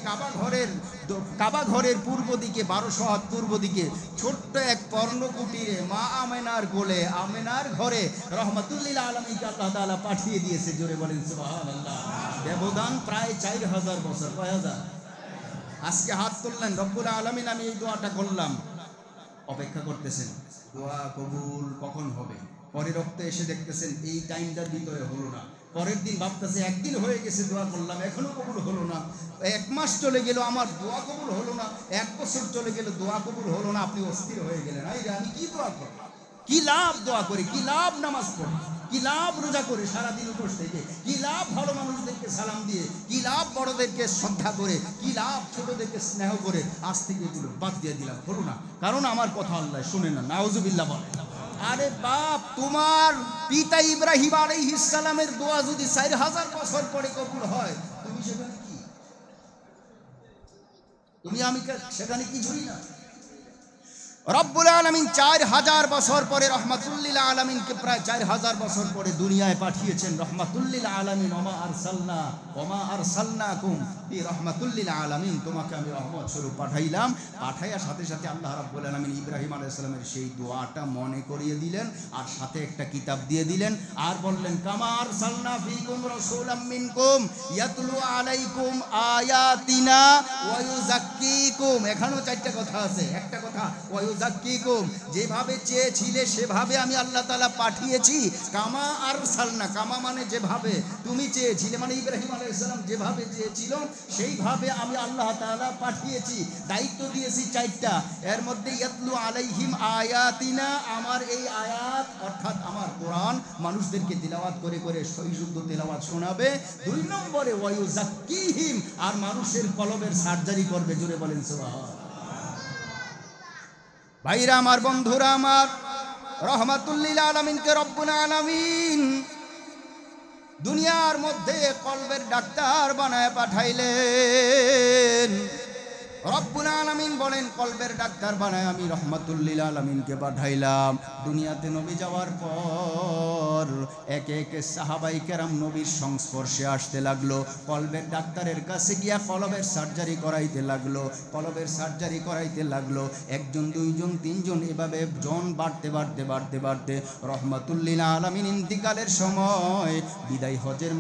কাবা ঘরের পূর্ব দিকে 1200 হাত পূর্ব দিকে ছোট্ট এক পর্ণকুটিরে মা আমেনার কোলে, আমেনার ঘরে রহমাতুল লিল আলামিনকে আল্লাহ তাআলা পাঠিয়ে দিয়েছে। জোরে বলেন সুবহানাল্লাহ। ব্যবধান প্রায় 4000 বছর। কয় হাজার? আজকে হাত তুললেন, রব্বুল আলামিন আমি এই দোয়াটা করলাম, অপেক্ষা করতেছেন দোয়া কবুল কখন হবে। পরে রক্তে এসে দেখতেছেন এই টাইমটার ভিতরে হলো না। পরের দিন ভাবতেছে একদিন হয়ে গেছে দোয়া করলাম, এখনো কবুল হলো না। 1 মাস চলে গেল, আমার দোয়া কবুল হলো না। 1 বছর চলে গেল, দোয়া কবুল হলো না। আপনি অস্থির হয়ে গেলেন, আমি কি দোয়া করব? কি লাভ দোয়া করে? কি লাভ নামাজ পড়ে? কি লাভ রোজা করে সারাদিন উপোস থেকে? কি লাভ ভালো মানুষদেরকে সালাম দিয়ে? কি লাভ বড়দেরকে শ্রদ্ধা করে? কি লাভ ছোটদেরকে স্নেহ করে? আজ থেকে এগুলো বাদ দিয়ে দিলাম, হলো না, কারণ আমার কথা আল্লাহ শুনে না। নাউজুবিল্লাহ বলে। আরে বাপ, তোমার পিতা ইব্রাহিম আলাইহিস সালামের দোয়া যদি 4000 বছর পরে কবুল হয়, তুমি সেখানে কি? তুমি আমি সেখানে কিছুই না। রব্বুল আলামিন 4000 বছর পরে রহমাতুল লিল আলামিনকে প্রায় 4000 বছর পরে দুনিয়ায় পাঠিয়েছেন। রহমাতুল লিল আলামিন, ওমা আরসালনাকুম ফি রহমাতুল লিল আলামিন, তোমাকে আমি রহমত স্বরূপ পাঠাইলাম। পাঠাইয়ার সাথে সাথে আল্লাহ রাব্বুল আলামিন ইব্রাহিম আলাইহিস সালামের সেই দোয়াটা মনে করিয়ে দিলেন, আর সাথে একটা কিতাব দিয়ে দিলেন, আর বললেন কামা আরসালনা ফীকুম রাসূলাম মিনকুম ইয়াতলু আলাইকুম আয়াতিনা ওয়া ইউযাক্কিকুম। এখানেও 4টা কথা আছে। একটা কথা ওয়ায়ুযাক্কিকুম, যেভাবে চেয়েছিলে সেভাবে আমি আল্লাহ তাআলা পাঠিয়েছি। কামা আরসালনা, কামা মানে যেভাবে, তুমি চেয়েছিলে মানে ইব্রাহিম আলাইহিস সালাম যেভাবে চেয়েছিল সেইভাবে আমি আল্লাহ তাআলা পাঠিয়েছি। দায়িত্ব দিয়েছি 4টা, এর মধ্যে ইয়াতলু আলাইহিম আয়াতিনা, আমার এই আয়াত অর্থাৎ আমার কোরআন মানুষদেরকে তিলাওয়াত করে করে সহিশুদ্ধ তিলাওয়াত শোনাবে। 2 নম্বরে ওয়ায়ুযাক্কিহিম, আর মানুষের কলবের সার্জারি করবে। জোরে বলেন সুবহানাল্লাহ। ভাইরা আমার, বন্ধুরা আমার, রহমাতুল লিল আলামিনকে রব্বুল আলামিন দুনিয়ার মধ্যে কলবের ডাক্তার বানায় পাঠাইলেন। রব্বুল আলামিন বলেন কলবের ডাক্তার বানায় আমি রহমাতুল লিল আলামিনকে পাঠাইলাম। দুনিয়াতে নবী যাওয়ার পর একে একে সাহাবায়ে কেরাম নবীর সংস্পর্শে আসতে লাগলো। কলবের ডাক্তারের কাছে গিয়া কলবের সার্জারি করাইতে লাগলো, কলবের সার্জারি করাইতে লাগলো। 1 জন 2 জন 3 জন, এভাবে জন বাড়তে বাড়তে বাড়তে বাড়তে রহমাতুল লিল আলামিন ইন্তিকালের সময় বিদায় হজের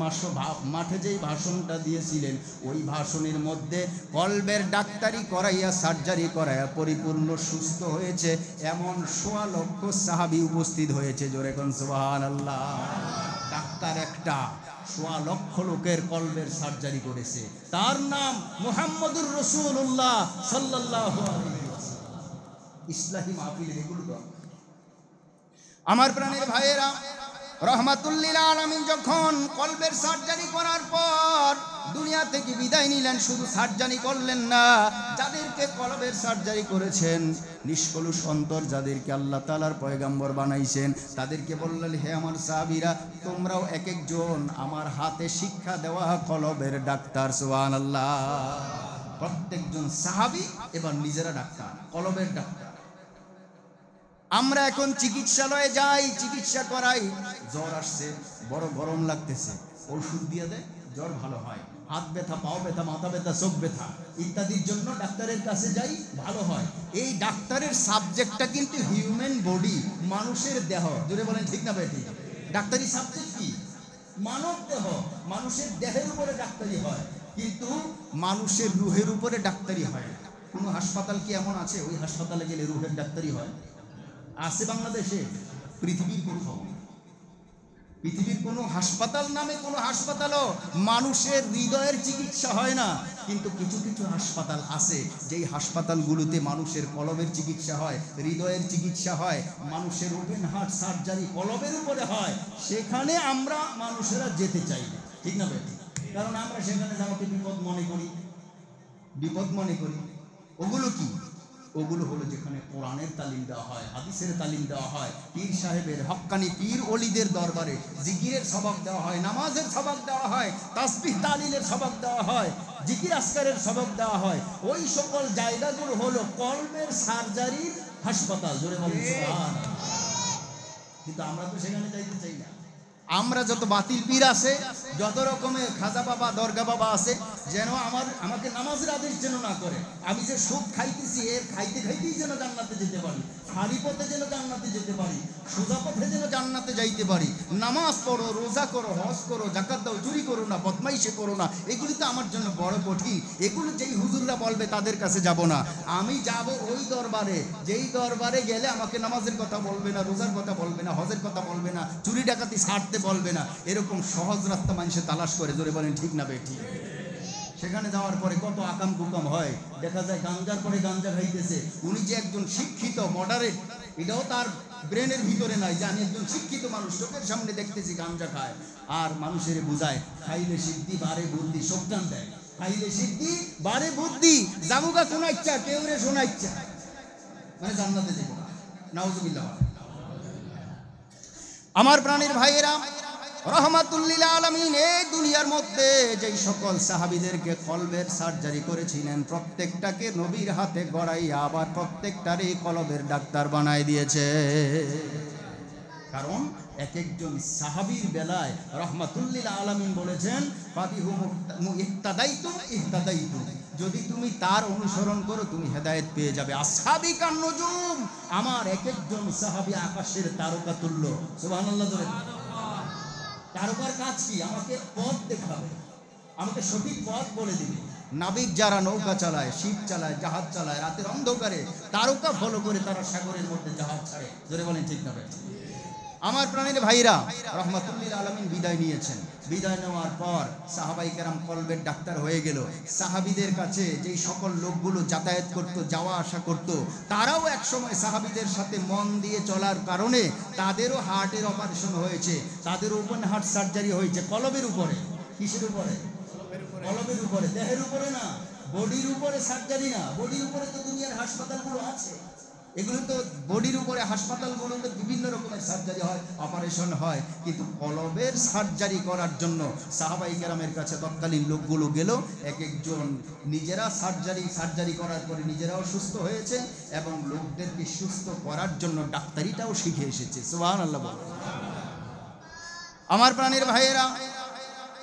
মাঠে যেই ভাষণটা দিয়েছিলেন, ওই ভাষণের মধ্যে কলবের ডাক্তার করাইয়া সার্জারি করাইয়া পরিপূর্ণ সুস্থ হয়েছে এমন 1.25 লক্ষ সাহাবী উপস্থিত হয়েছে। জোরে কোন সুবহানাল্লাহ। ডাক্তার একটা 1.25 লক্ষ লোকের কলবের সার্জারি করেছে। তার নাম মুহাম্মদুর রাসূলুল্লাহ সাল্লাল্লাহু আলাইহি ওয়াসাল্লাম। ইসলামী মাহফিল এগুলো তো আমার প্রাণের ভাইয়েরা, রহমাতুল লিল আলামিন যখন কলবের সার্জারি করার পর দুনিয়া থেকে বিদায় নিলেন, শুধু সার্জারি করলেন না, যাদেরকে কলবের সার্জারি করেছেন, নিষ্কলুষ অন্তর যাদেরকে আল্লাহ তাআলার পয়গম্বর বানাইছেন, তাদেরকে বললেন, হে আমার সাহাবীরা, তোমরাও এক একজন আমার হাতে শিক্ষা দেওয়া কলবের ডাক্তার। সুবহানাল্লাহ। প্রত্যেকজন সাহাবী এবার নিজেরা ডাক্তার, কলবের ডাক্তার। আমরা এখন চিকিৎসালয়ে যাই, চিকিৎসা করাই, জ্বর আসছে, বড় গরম লাগতেছে, ওষুধ দিয়ে দেয়, জ্বর ভালো হয়। হাত ব্যথা, পাও ব্যথা, মাথা ব্যথা, চোখ ব্যথা ইত্যাদির জন্য ডাক্তারের কাছে যাই, ভালো হয়। এই ডাক্তারের সাবজেক্টটা কিন্তু হিউম্যান বডি, মানুষের দেহ। জোরে বলেন ঠিক না বেটি? ডাক্তারি সাবজেক্ট কি? মানব দেহ, মানুষের দেহের উপরে ডাক্তারি হয়, কিন্তু মানুষের রুহের উপরে ডাক্তারি হয়। কোনো হাসপাতাল কি এমন আছে ওই হাসপাতালে গেলে রুহের ডাক্তারি হয়? আছে বাংলাদেশে? পৃথিবীর কোথাও, পৃথিবীর কোনো হাসপাতাল নামে কোনো হাসপাতালও মানুষের হৃদয়ের চিকিৎসা হয় না। কিন্তু কিছু কিছু হাসপাতাল আছে, যেই হাসপাতালগুলোতে মানুষের কলবের চিকিৎসা হয়, হৃদয়ের চিকিৎসা হয়, মানুষের ওপেন হার্ট সার্জারি কলবের উপরে হয়। সেখানে আমরা মানুষেরা যেতে চাই না, ঠিক না ভাই? কারণ আমরা সেখানে যাওয়াকে বিপদ মনে করি, বিপদ মনে করি। ওগুলো কি? ওগুলো হলো যেখানে কোরআনের তালিম দেওয়া হয়, হাদিসের তালিম দেওয়া হয়, পীর সাহেবের, হক্কানি পীর ওলিদের দরবারে জিকিরের সবক দেওয়া হয়, নামাজের সবক দেওয়া হয়, তাসবিহ তাহলিলের সবক দেওয়া হয়, জিকির আসকারের সবক দেওয়া হয়। ওই সকল জায়গাগুলো হলো কলবের সার্জারির হাসপাতাল। জোরে বলেন সুবহানাল্লাহ। কিন্তু আমরা তো সেখানে যাইতে চাই না। আমরা যত বাতিল পীর আছে, যত রকমের খাজা বাবা, দরগা বাবা আছে, যেন আমাকে নামাজের আদেশ যেন না করে। আমি যে সুখ খাইতেছি, এর খাইতে খাইতেই যেন জান্নাতে যেতে পারি, খালি পথে যেন জান্নাতে যেতে পারি, সোজা পথে যেন জান্নাতে যাইতে পারি। নামাজ পড়ো, রোজা করো, হজ করো, যাকাত দাও, চুরি করো না, বদমাইশি করো না, এগুলি তো আমার জন্য বড় কঠিন। এগুলো যেই হুজুররা বলবে তাদের কাছে যাব না। আমি যাব ওই দরবারে, যেই দরবারে গেলে আমাকে নামাজের কথা বলবে না, রোজার কথা বলবে না, হজের কথা বলবে না, চুরি ডাকাতি ছাড়তে বলবে না। এরকম সহজ রাস্তা মানুষে তালাশ করে। জোরে বলেন ঠিক না বেঠি? সেখানে যাওয়ার পরে কত আকাম কুকাম হয়, দেখা যায় গাঞ্জার পরে গাঞ্জা খাইতেছে। উনি যে একজন শিক্ষিত, মডারেট, এটাও তার ব্রেনের ভিতরে নাই যে আমি একজন শিক্ষিত মানুষ, চোখের সামনে দেখতেছি গাঞ্জা খায়। আর মানুষের বুঝায় খাইলে সিদ্ধি বাড়ে বুদ্ধি, সবটান দেয়, খাইলে সিদ্ধি বাড়ে বুদ্ধি, জামুকা কোন ইচ্ছা, কেউ রে শোনা ইচ্ছা, মানে জান্নাতে যাবো। নাউজুবিল্লাহ। আমার প্রাণের ভাইয়েরা, রহমাতুল্লিল আলামিন এই দুনিয়ার মধ্যে যেই সকল সাহাবীদেরকে কলবের সার্জারি করেছিলেন, প্রত্যেকটাকে নবীর হাতে গড়াইয়া আবার প্রত্যেকটারই কলবের ডাক্তার বানায় দিয়েছে। কারণ এক একজন সাহাবীর বেলায় রহমাতুল্লিল আলামিন বলেছেন, ফাবিহু ইহতাদাইতুম ইহতাদাইতুম, যদি তুমি তার অনুসরণ করো তুমি হেদায়েত পেয়ে যাবে। আসহাবী কান নুজুম, আমার এক একজন সাহাবী আকাশের তারকা তুল্য। সুবহানাল্লাহ। তারকার কাজ কি? আমাকে পথ দেখাবে, আমাকে সঠিক পথ বলে দিবে। নাবিক যারা নৌকা চালায়, শিপ চালায়, জাহাজ চালায়, রাতের অন্ধকারে তারকা ফলো করে তারা সাগরের মধ্যে জাহাজ ছাড়ে। জোরে বলেন ঠিক না? আমার প্রাণের ভাইরা, রহমাতুল্লিল আলামিন বিদায় নিয়েছেন। বিদায় নেওয়ার পর সাহাবাই কেরাম কলবের ডাক্তার হয়ে গেল। সাহাবীদের কাছে যেই সকল লোকগুলো যাতায়াত করত, যাওয়া আসা করত, তারাও এক সময় সাহাবীদের সাথে মন দিয়ে চলার কারণে তাদেরও হার্টের অপারেশন হয়েছে, তাদের ওপেন হার্ট সার্জারি হয়েছে। কলবের উপরে। কিসের উপরে? কলবের উপরে, দেহের উপরে না, বডির উপরে সার্জারি না। বডির উপরে তো দুনিয়ার হাসপাতালগুলো আছে, এগুলো তো বডির উপরে হাসপাতালগুলোতে বিভিন্ন রকমের সার্জারি হয়, অপারেশন হয়। কিন্তু কলবের সার্জারি করার জন্য সাহাবাই কেরামের কাছে তৎকালীন লোকগুলো গেল। এক একজন নিজেরা সার্জারি করার পরে নিজেরাও সুস্থ হয়েছে এবং লোকদেরকে সুস্থ করার জন্য ডাক্তারিটাও শিখে এসেছে। সুবহানাল্লাহ। আমার প্রাণের ভাইয়েরা,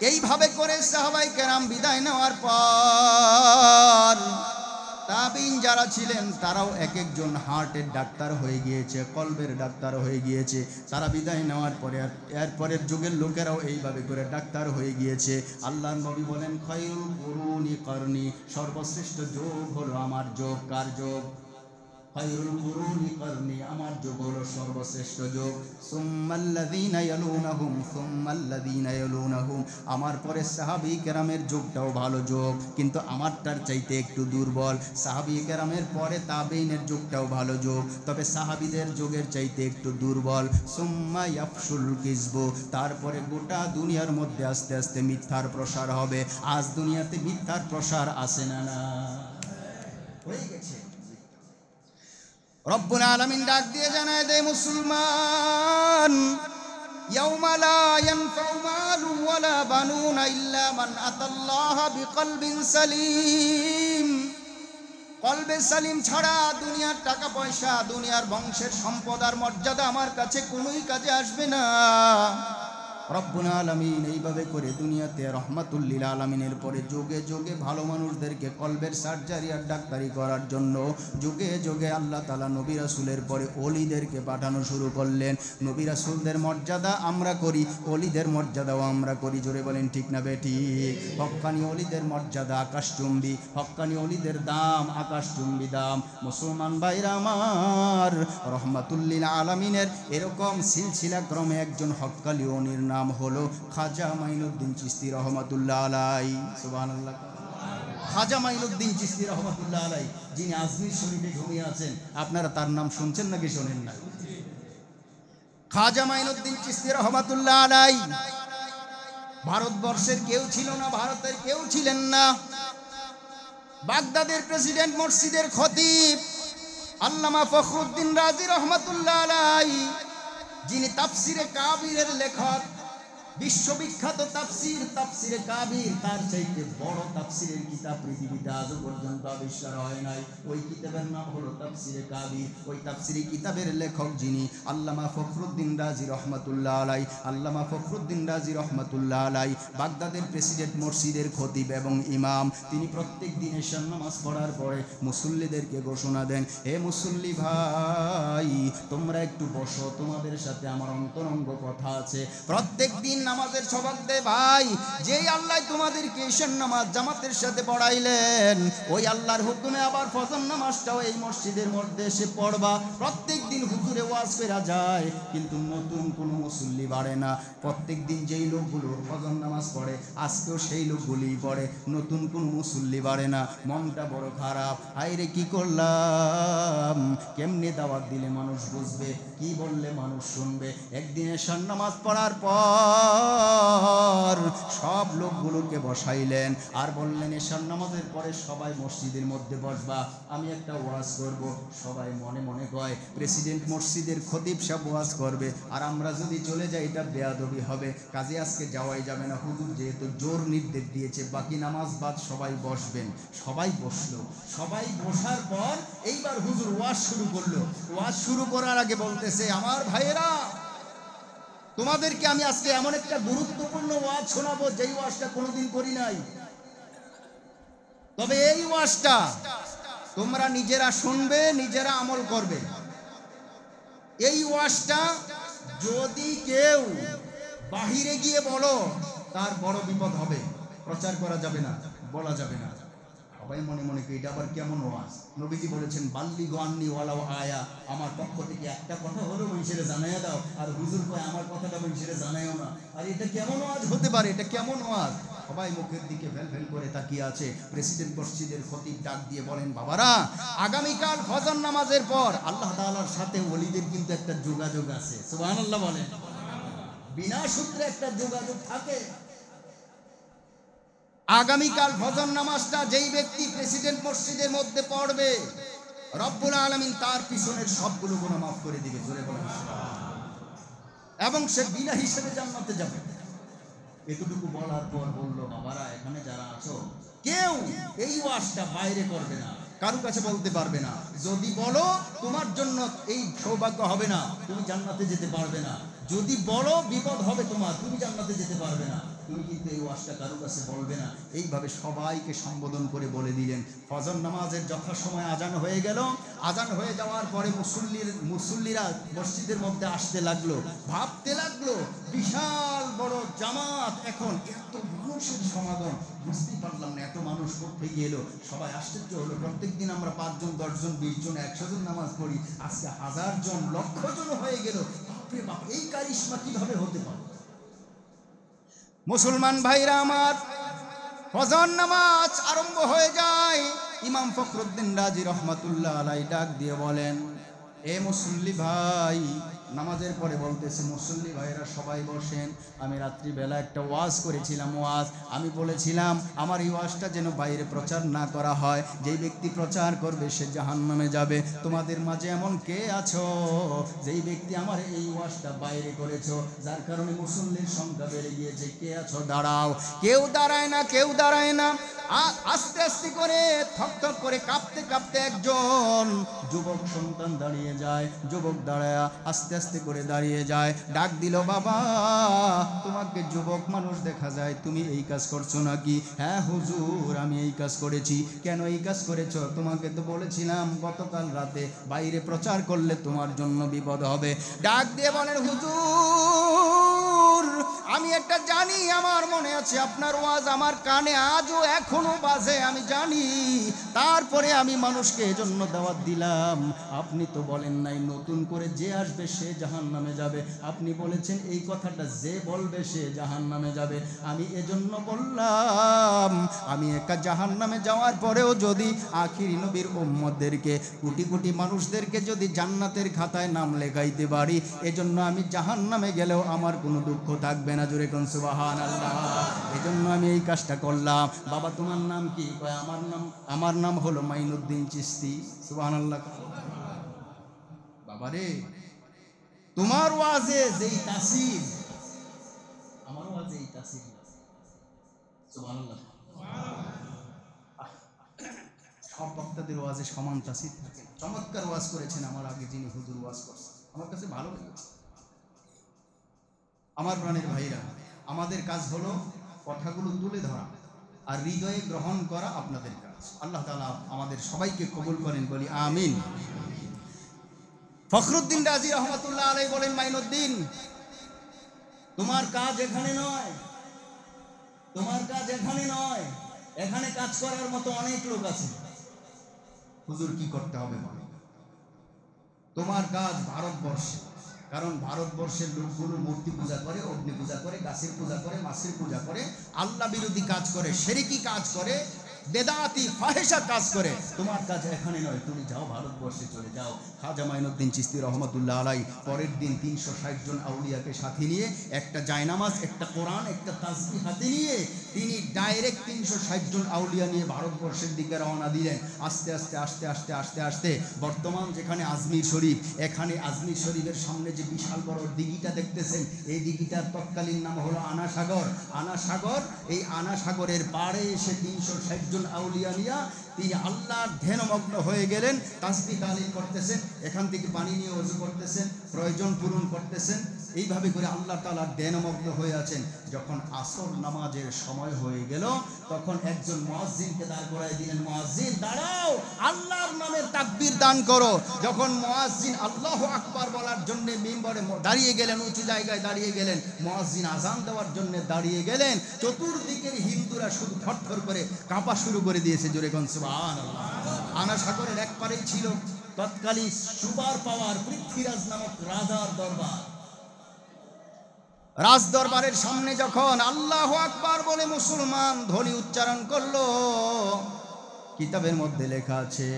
এইভাবে করে সাহাবাই কেরাম বিদায় নেওয়ার পর তাবিন যারা ছিলেন তারাও এক একজন হার্টের ডাক্তার হয়ে গিয়েছে, কলবের ডাক্তার হয়ে গিয়েছে। তারা বিদায় নেওয়ার পরে এরপরের যুগের লোকেরাও এইভাবে করে ডাক্তার হয়ে গিয়েছে। আল্লাহর নবী বলেন, খায়রুল কুরুনি করনি, সর্বশ্রেষ্ঠ যুগ হলো আমার যুগ। কার যুগ? খায়রুল কুরুনি করনি, আমার যুগ হলো সর্বশ্রেষ্ঠ যুগ। সুম্মাল্লাযীনা ইয়ালুনাহুম সুম্মাল্লাযীনা ইয়ালুনাহুম, আমার পরে সাহাবী কেরামের যুগটাও ভালো যুগ, কিন্তু আমারটার চাইতে একটু দুর্বল। সাহাবী কেরামের পরে তাবেঈনের যুগটাও ভালো যুগ, তবে সাহাবীদের যুগের চাইতে একটু দুর্বল। সুম্মা ইয়াফশুল কিযবু, তারপরে গোটা দুনিয়ার মধ্যে আস্তে আস্তে মিথ্যার প্রসার হবে। আজ দুনিয়াতে মিথ্যার প্রসার আছে না? না হয়ে গেছে। রব্বুল আলামিন ডাক দিয়ে জানায় দেয়, মুসলমান, ইয়াউমা লা ইয়ানফাউ মালুন ওয়ালা বানুনা ইল্লা মান আতাল্লাহা বিকলবিন সালিম। কলবে সালিম ছাড়া দুনিয়ার টাকা পয়সা, দুনিয়ার বংশের সম্পদ আর মর্যাদা আমার কাছে কোনোই কাজে আসবে না। রব্বুল আলামিন এইভাবে করে দুনিয়াতে রহমাতুল লিল আলামিনের পরে যুগে যুগে ভালো মানুষদেরকে কলবের সার্জারি আর ডাক্তারি করার জন্য যুগে যুগে আল্লাহ তাআলা নবী রাসূলের পরে ওলিদেরকে পাঠানো শুরু করলেন। নবী রাসূলদের মর্যাদা আমরা করি, ওলিদের মর্যাদাও আমরা করি। জোরে বলেন ঠিক না বেঠিক? হক্কানি ওলিদের মর্যাদা আকাশচুম্বী, হক্কানি ওলিদের দাম আকাশচুম্বী দাম। মুসলমান ভাইরা আমার, রহমাতুল লিল আলামিনের এরকম সিলসিলা ক্রমে একজন হক্কানি ওলির নাম হলো খাজা মাইনুদ্দিন চিশতি রহমাতুল্লাহ আলাইহি। সুবহানাল্লাহ। খাজা মাইনুদ্দিন চিশতি রহমাতুল্লাহ আলাইহি, যিনি আজমির শরীফে ঘুমিয়ে আছেন, আপনারা তার নাম শুনছেন নাকি শোনেন না? খাজা মাইনুদ্দিন চিশতি রহমাতুল্লাহ আলাইহি ভারতবর্ষের কেউ ছিল না, ভারতের কেউ ছিলেন না। বাগদাদের প্রেসিডেন্ট, মসজিদের খতিব আল্লামা ফখরুদ্দিন রাজি রহমাতুল্লাহ আলাইহি, যিনি তাফসিরে কাবিরের লেখক, বিশ্ববিখ্যাত তাফসির তাফসিরে কাবির, তার চাইতে বড় তাফসিরের কিতাব পৃথিবীতে আজও পর্যন্ত আবিষ্কার হয় নাই। ওই কিতাবের নাম হলো তাফসিরে কাবির। ওই তাফসিরি কিতাবের লেখক যিনি আল্লামা ফখরুদ্দিন রাজি রহমাতুল্লাহ আলাইহি, আল্লামা ফখরুদ্দিন রাজি রহমাতুল্লাহ আলাইহি বাগদাদের প্রেসিডেন্ট, মসজিদের খতিব এবং ইমাম। তিনি প্রত্যেক দিন এশার নামাজ পড়ার পরে মুসল্লিদেরকে ঘোষণা দেন, হে মুসল্লি ভাই, তোমরা একটু বসো, তোমাদের সাথে আমার অন্তরঙ্গ কথা আছে। প্রত্যেক দিন নামাজের সবক দে ভাই, যেই আল্লাহ তোমাদেরকে ঈশান নামাজ জামাতের সাথে পড়াইলেন, ওই আল্লাহর হুকুমে আবার ফজর নামাজটাও এই মসজিদের মধ্যে এসে পড়বা। প্রত্যেক দিন হুজুরে ওয়াজ করা যায়, কিন্তু নতুন কোনো মুসল্লি বাড়ে না। প্রত্যেক দিন যেই লোকগুলো ফজর নামাজ পড়ে, আজকেও সেই লোকগুলিই পড়ে, নতুন কোনো মুসল্লি বাড়ে না। মনটা বড় খারাপ। হায়রে কি করলাম, কেমনে দাওয়াত দিলে মানুষ বুঝবে, কি বললে মানুষ শুনবে। একদিন এশার নামাজ পড়ার পর সব লোকগুলোকে বসাইলেন আর বললেন, এশার নামাজের পরে সবাই মসজিদের মধ্যে বসবা, আমি একটা ওয়াজ করব। সবাই মনে মনে কয়, প্রেসিডেন্ট মসজিদের খতিব সাহেব ওয়াজ করবে, আর আমরা যদি চলে যাই এটা বেয়াদবি হবে, কাজে আজকে যাওয়াই যাবে না। হুজুর যেহেতু জোর নির্দেশ দিয়েছে, বাকি নামাজ বাদ সবাই বসবেন। সবাই বসলো। সবাই বসার পর এইবার হুজুর ওয়াজ শুরু করলো। ওয়াজ শুরু করার আগে বলতেছে, আমার ভাইয়েরা, তোমাদেরকে আমি আজকে এমন একটা গুরুত্বপূর্ণ ওয়াজ শোনাবো, যেই ওয়াজটা কোনোদিন করি নাই। তবে এই ওয়াজটা তোমরা নিজেরা শুনবে, নিজেরা আমল করবে। এই ওয়াজটা যদি কেউ বাহিরে গিয়ে বলো, তার বড় বিপদ হবে। প্রচার করা যাবে না, বলা যাবে না। সবাই মনে মনে কি এটা আবার কেমন ওয়াজ? নবীজি বলেছেন, বাল্লিগু আন্নি ওয়ালাউ আয়া, আমার পক্ষ থেকে একটা কথা হলো মানুষের জানাইয়া দাও। আর হুজুর কয় আমার কথাটা মানুষের জানাইও না। আর এটা কেমন ওয়াজ হতে পারে? এটা কেমন ওয়াজ? সবাই মুখের দিকে ফেল ফেল করে তাকিয়ে আছে। প্রেসিডেন্ট মসজিদের খতিব ডাক দিয়ে বলেন, বাবারা, আগামীকাল ফজর নামাজের পর আল্লাহ তাআলার সাথে ওলিদের কিন্তু একটা যোগাযোগ আছে। সুবহানাল্লাহ বলেন। বিনা সূত্রে একটা যোগাযোগ থাকে। আগামীকাল ফজর নামাজটা যেই ব্যক্তি প্রেসিডেন্ট মসজিদের মধ্যে পড়বে, রব্বুল আলামিন তার পিছনের সবগুলো গুনাহ মাফ করে দিবে। জোরে বলেন এবং সে বিনা হিসেবে জান্নাতে যাবে। এতটুকু বলার পর বলল, বাবারা, এখানে যারা আছো, কেউ এই ওয়াজটা বাইরে করবে না, কারো কাছে বলতে পারবে না। যদি বলো, তোমার জন্য এই সৌভাগ্য হবে না, তুমি জান্নাতে যেতে পারবে না। যদি বলো, বিপদ হবে তোমার, তুমি জান্নাতে যেতে পারবে না। তুমি কিন্তু এই ওয়াজটা কারো কাছে বলবে না। এইভাবে সবাইকে সম্বোধন করে বলে দিলেন। ফজর নামাজের যথাসময় আজান হয়ে গেল। আজান হয়ে যাওয়ার পরে মুসল্লিরা মসজিদের মধ্যে আসতে লাগলো। ভাবতে লাগলো, বিশাল বড় জামাত, এখন এত মানুষের সমাগম, বুঝতেই পারলাম না এত মানুষ কোথেকে এলো। সবাই আশ্চর্য হলো। প্রত্যেকদিন আমরা 5 জন 10 জন 20 জন 100 জন নামাজ পড়ি, আজকে 1000 জন 1,00,000 জন হয়ে গেল। বাপরে বাপ, এই কারিশমা কিভাবে হতে পারে? মুসলমান ভাইরা আমার, ফজর নামাজ আরম্ভ হয়ে যায়। ইমাম ফখরুদ্দিন রাজি রহমাতুল্লাহ আলাই ডাক দিয়ে বলেন, এ মুসল্লি ভাই, নামাজের পরে বলতেছে, মুসল্লি ভাইরা সবাই বসেন। আমি রাত্রিবেলা একটা ওয়াজ করেছিলাম, আমি বলেছিলাম আমার এই ওয়াজটা যেন বাইরে প্রচার না করা হয়, যেই ব্যক্তি প্রচার করবে সে জাহান্নামে যাবে। তোমাদের মাঝে এমন কে আছো যেই ব্যক্তি আমার এই ওয়াজটা বাইরে করেছো, যার কারণে মুসল্লির সংখ্যা বেড়ে গিয়েছে? কে আছো? দাঁড়াও। কেউ দাঁড়ায় না, কেউ দাঁড়ায় না। আস্তে আস্তে করে, থকথক করে, কাঁপতে কাঁপতে একজন যুবক সন্তান দাঁড়িয়ে যায়। যুবক দাঁড়ায় আস্তে আস্তে করে দাঁড়িয়ে যায়, ডাক দিল, বাবা তোমাকে যুবক মানুষ দেখা যায়, তুমি এই কাজ করছো নাকি? হ্যাঁ হুজুর, আমি এই কাজ করেছি। কেন এই কাজ করেছো? তোমাকে তো বলেছিলাম গতকাল রাতে বাইরে প্রচার করলে তোমার জন্য বিপদ হবে। ডাক দিয়ে বলেন, হুজুর আমি একটা জানি, আমার মনে আছে আপনার ওয়াজ আমার কানে আজও এখনো বাজে, আমি জানি। তারপরে আমি মানুষকে এজন্য দাওয়াত দিলাম। আপনি তো বলেন নাই নতুন করে যে আসবে সে জাহান্নামে যাবে, আপনি বলেছেন এই কথাটা যে বলবে সে জাহান্নামে যাবে। আমি এজন্য বললাম আমি একা জাহান্নামে যাওয়ার পরেও যদি আখিরি নবীর উম্মতদেরকে, কোটি কোটি মানুষদেরকে যদি জান্নাতের খাতায় নাম লেখাইতে পারি, এজন্য আমি জাহান্নামে গেলেও আমার কোনো দুঃখ থাকবে না। জোরে কোন সুবহানাল্লাহ। এজন্য আমি এই কাজটা করলাম। বাবা তোমার নাম কি? কয় আমার নাম হলো মাইনুদ্দিন চিশতি। সুবহানাল্লাহ। বাবা রে, তোমার ওয়াজে যেই তাসির, আমার ওয়াজে এই তাসির। সুবহানাল্লাহ। সব বক্তাদের ওয়াজে সমান তাসির থাকে। চমৎকার ওয়াজ করেছেন আমার আগে যিনি হুজুর ওয়াজ করছেন, আমার কাছে ভালো লেগেছে। আমার প্রাণের ভাইরা, আমাদের কাজ হলো কথাগুলো তুলে ধরা আর হৃদয়ে গ্রহণ করা আপনাদের কাজ। আল্লাহ তাআলা আমাদের সবাইকে কবুল করেন, বলি আমিন। ফখরুদ্দিন রাজি রহমাতুল্লাহ আলাইহি বলেন, মাইনুদ্দিন তোমার কাজ এখানে নয়, তোমার কাজ এখানে নয়, এখানে কাজ করার মতো অনেক লোক আছে। হুজুর কি করতে হবে বলো? তোমার কাজ ভারতবর্ষে, কারণ ভারতবর্ষের লোকগুলো মূর্তি পূজা করে, অগ্নি পূজা করে, গাছের পূজা করে, মাছের পূজা করে, আল্লাহ বিরোধী কাজ করে, শিরকি কাজ করে, বেদাতি ফাহেশা কাজ করে। তোমার কাজ এখানে নয়, তুমি যাও ভারতবর্ষে চলে যাও। খাজা মাইনুদ্দিন চিশতি রহমতুল্লাহ আলাই পরের দিন 360 জন আউলিয়াকে সাথে নিয়ে, একটা জায়নামাজ, একটা কোরআন, একটা তাসবিহ হাতে নিয়ে তিনি ডাইরেক্ট 360 জন আউলিয়া নিয়ে ভারতবর্ষের দিকে রওনা দিলেন। আস্তে আস্তে আস্তে আস্তে আস্তে আস্তে বর্তমান যেখানে আজমির শরীফ, এখানে আজমির শরীফের সামনে যে বিশাল বড় দিঘিটা দেখতেছেন, এই দিঘিটার তৎকালীন নাম হলো আনা সাগর। আনা সাগর, এই আনা সাগরের পাড়ে এসে 360 জন আউলিয়া নিয়া তিনি আল্লাহর ধ্যানমগ্ন হয়ে গেলেন। তাসবিহ তালিল করতেছেন, এখান থেকে পানি নিয়ে ওযু করতেছেন, প্রয়োজন পূরণ করতেছেন, এইভাবে করে আল্লাহ তাআলার ধ্যানমগ্ন হয়ে আছেন। যখন আসর নামাজের সময় হয়ে গেল, তখন একজন মুয়াজ্জিনকে দাঁড় করায় দিলেন, মুয়াজ্জিন দাঁড়াও, আল্লাহর নামের তাকবীর দান করো। যখন মুয়াজ্জিন আল্লাহু আকবার বলার জন্য মিম্বরে দাঁড়িয়ে গেলেন, উঁচু জায়গায় দাঁড়িয়ে গেলেন, মুয়াজ্জিন আযান দেওয়ার জন্য দাঁড়িয়ে গেলেন, চতুর্দিকের হিন্দুরা শুধু থরথর করে কাঁপা শুরু করে দিয়েছে। জোরে কোন সুবহানাল্লাহ। আনা সাগরের এক পারেই ছিল তৎকালীন সুপার পাওয়ার পৃথ্বীরাজ নামক রাজার দরবার। রাজ দরবারের সামনে যখন আল্লাহু আকবার বলে মুসলমান ধ্বনি উচ্চারণ করলো, কিতাবের মধ্যে লেখা আছে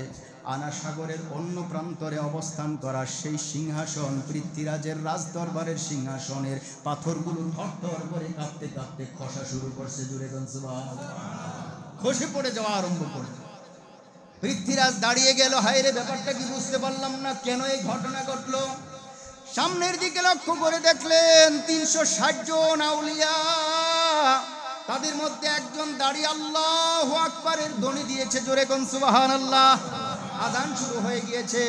আনা সাগরের অন্য প্রান্তরে অবস্থান করা সেই সিংহাসন, পৃথ্বীরাজের রাজ দরবারের সিংহাসনের পাথরগুলো থরথর করে কাঁপতে কাঁপতে খসা শুরু করছে। জুড়ে কোন সুবহানাল্লাহ। খসে পড়ে যাওয়া আরম্ভ করল। পৃথ্বীরাজ দাঁড়িয়ে গেল, হায় রে, ব্যাপারটা কি বুঝতে পারলাম না, কেন এই ঘটনা ঘটলো। সামনের দিকে লক্ষ্য করে দেখলেন 360 জন আউলিয়া, তাদের মধ্যে একজন দাঁড়িয়ে আল্লাহু আকবারের ধ্বনি দিয়েছে। জোরে কোন সুবহানাল্লাহ। আজান শুরু হয়ে গিয়েছে।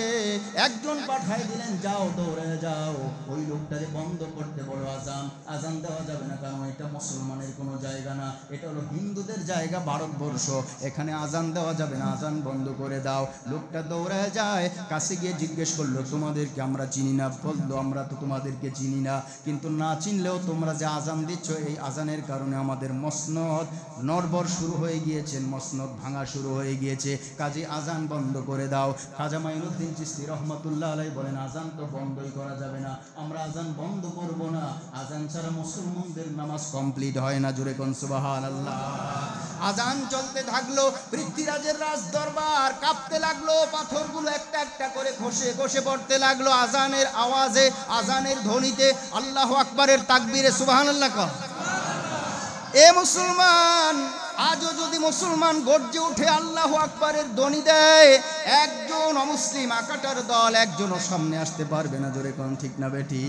একজন পাঠায় দিলেন, যাও দৌড়ে যাও, ওই লোকটাকে বন্ধ করতে বলো আজান। আজান দেওয়া যাবে না, কারণ এটা মুসলমানের কোনো জায়গা না, এটা হলো হিন্দুদের জায়গা, ভারতবর্ষ, এখানে আজান দেওয়া যাবে না, আজান বন্ধ করে দাও। লোকটা দৌড়ে যায়, কাছে গিয়ে জিজ্ঞেস করলো, তোমাদেরকে আমরা চিনি না? বললো, আমরা তো তোমাদেরকে চিনি না, কিন্তু না চিনলেও তোমরা যে আজান দিচ্ছ, এই আজানের কারণে আমাদের মসনদ নড়বড় শুরু হয়ে গিয়েছে, মসনদ ভাঙা শুরু হয়ে গিয়েছে, কাজে আজান বন্ধ করে দাও। খাজা মাইনুদ্দিন চিশতি রহমাতুল্লাহ আলাইহি বলেন, আজান তো বন্ধই করা যাবে না, আমরা আজান বন্ধ করব না, আজান ছাড়া মুসলমানদের নামাজ কমপ্লিট হয় না। জোরে কোন সুবহানাল্লাহ। আজান চলতে থাকলো, পৃথ্বীরাজের রাজ দরবার কাঁপতে লাগলো, পাথরগুলো একটা একটা করে খসে খসে পড়তে লাগলো আজানের আওয়াজে, আজানের ধ্বনিতে, আল্লাহু আকবারের তাকবীরে, সুবহানাল্লাহ। এ মুসলমান, আজও যদি মুসলমান গর্জে উঠে আল্লাহু আকবারের ধ্বনি দেয়, একজন অমুসলিম আকাটার দল একজনও সামনে আসতে পারবে না। জোরে কোন ঠিক না বেটি?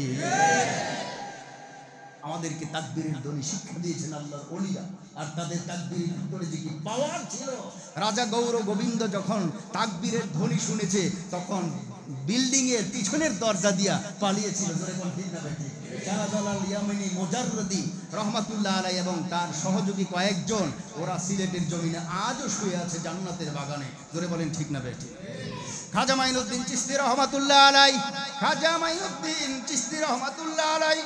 আমাদেরকে তাকবীরের ধ্বনি শিক্ষা দিয়েছেন আল্লাহর ওলিরা, আর তাদের তাকবীরের ভিতরে যে কি পাওয়ার ছিল। রাজা গৌর গোবিন্দ যখন তাকবীরের ধ্বনি শুনেছে, তখন বিল্ডিং এর পিছনের দরজা দিয়া পালিয়েছিল। জোরে কোন ঠিক না বেটি? শাহজালাল ইয়ামানি মুজাররদি রহমাতুল্লাহ আলাইহি এবং তার সহযোগী কয়েকজন, ওরা সিলেটের জমিনে আজও শুয়ে আছে জান্নাতের বাগানে। জোরে বলেন ঠিক না বেটি? খাজা মাইনুদ্দিন চিশতি রহমাতুল্লাহ আলাইহি, খাজা মাইনুদ্দিন চিশতি রহমাতুল্লাহ আলাইহি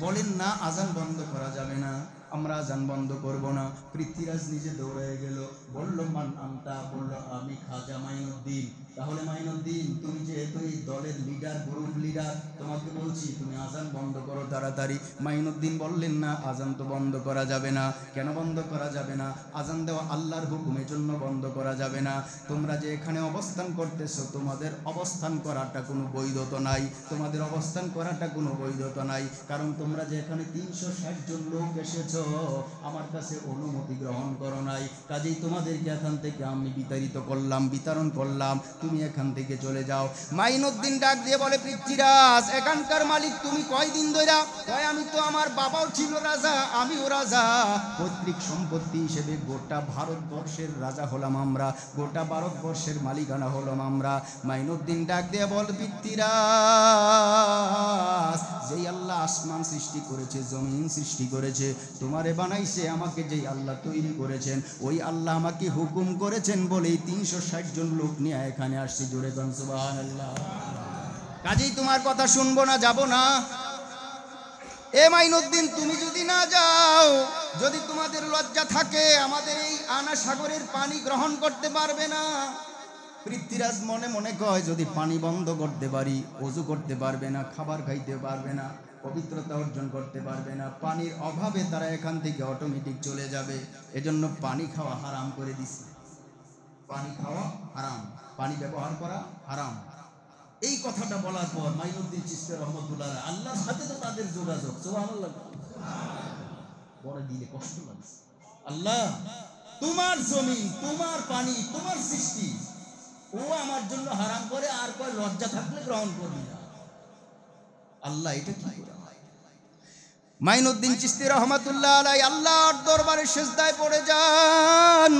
বলেন, না, আজান বন্ধ করা যাবে না, আমরা আজান বন্ধ করব না। পৃথ্বীরাজ নিজে দৌড়ে গেল, বলল, মান আনতা? বলল, আমি খাজা মাইনুদ্দিন। তাহলে মাইনুদ্দিন, তুমি যেহেতু এই দলের লিডার, গ্রুপ লিডার, তোমাকে বলছি তুমি আজান বন্ধ করো তাড়াতাড়ি। মাইনুদ্দিন বললেন, না, আজান তো বন্ধ করা যাবে না। কেন বন্ধ করা যাবে না? আজান দেওয়া আল্লাহর হুকুমের জন্য বন্ধ করা যাবে না। তোমরা যে এখানে অবস্থান করতেছো, তোমাদের অবস্থান করাটা কোনো বৈধতা নাই, তোমাদের অবস্থান করাটা কোনো বৈধতা নাই, কারণ তোমরা যে এখানে 360 জন লোক এসেছো, আমার কাছে অনুমতি গ্রহণ করো নাই, কাজেই তোমাদেরকে এখান থেকে আমি বিতরণ করলাম, তুমি এখান থেকে চলে যাও। মাইনুদ্দিন ডাক দিয়ে বলে, পৃথ্বীরাজ, এখানকার মালিক তুমি কয়দিন ধরে? কয়, আমি তো, আমার বাবাও ছিল রাজা, আমিও রাজা, পৈতৃক সম্পত্তি হিসেবে গোটা ভারতবর্ষের রাজা হলাম আমরা, গোটা ভারতবর্ষের মালিকানা হলাম আমরা। মাইনুদ্দিন ডাক দিয়ে বল, পৃথ্বীরাজ, যেই আল্লাহ আসমান সৃষ্টি করেছে, জমিন সৃষ্টি করেছে, তোমারে বানাইছে, আমাকে যেই আল্লাহ তৈরি করেছেন, ওই আল্লাহ আমাকে হুকুম করেছেন বলেই 360 জন লোক নিয়ে এখানে আসছি। জোরে কোন সুবহানাল্লাহ। কাজেই তোমার কথা শুনবো না, যাব না। এ মাইনুদ্দিন, তুমি যদি না যাও, যদি তোমাদের লজ্জা থাকে, আমাদের এই আনা সাগরের পানি গ্রহণ করতে পারবে না। পৃথ্বীরাজ মনে মনে কয়, যদি পানি বন্ধ করতে পারি, ওযু করতে পারবে না, খাবার খাইতে পারবে না, পবিত্রতা অর্জন করতে পারবে না, পানির অভাবে তারা এখান থেকে অটোমেটিক চলে যাবে, এজন্য পানি খাওয়া হারাম করে দিছে। পানি খাওয়া হারাম, পানি ব্যবহার করা হারাম। এই কথাটা বলার পর মাইনুদ্দিন চিশতি রহমাতুল্লাহ আল্লাহর সাথে তো তাদের যোগাযোগ, সুবহানাল্লাহ, বড় দিলে কষ্ট লাগছে। আল্লাহ, তোমার জমি, তোমার পানি, তোমার সৃষ্টি, ও আমার জন্য হারাম করে, আর কয় লজ্জা থাকলে গ্রহণ করবি না। আল্লাহ, এটা কি করে? মাইনুদ্দিন চিশতি রহমাতুল্লাহ আলাইহি আল্লাহর দরবারে সিজদায় পড়ে যান।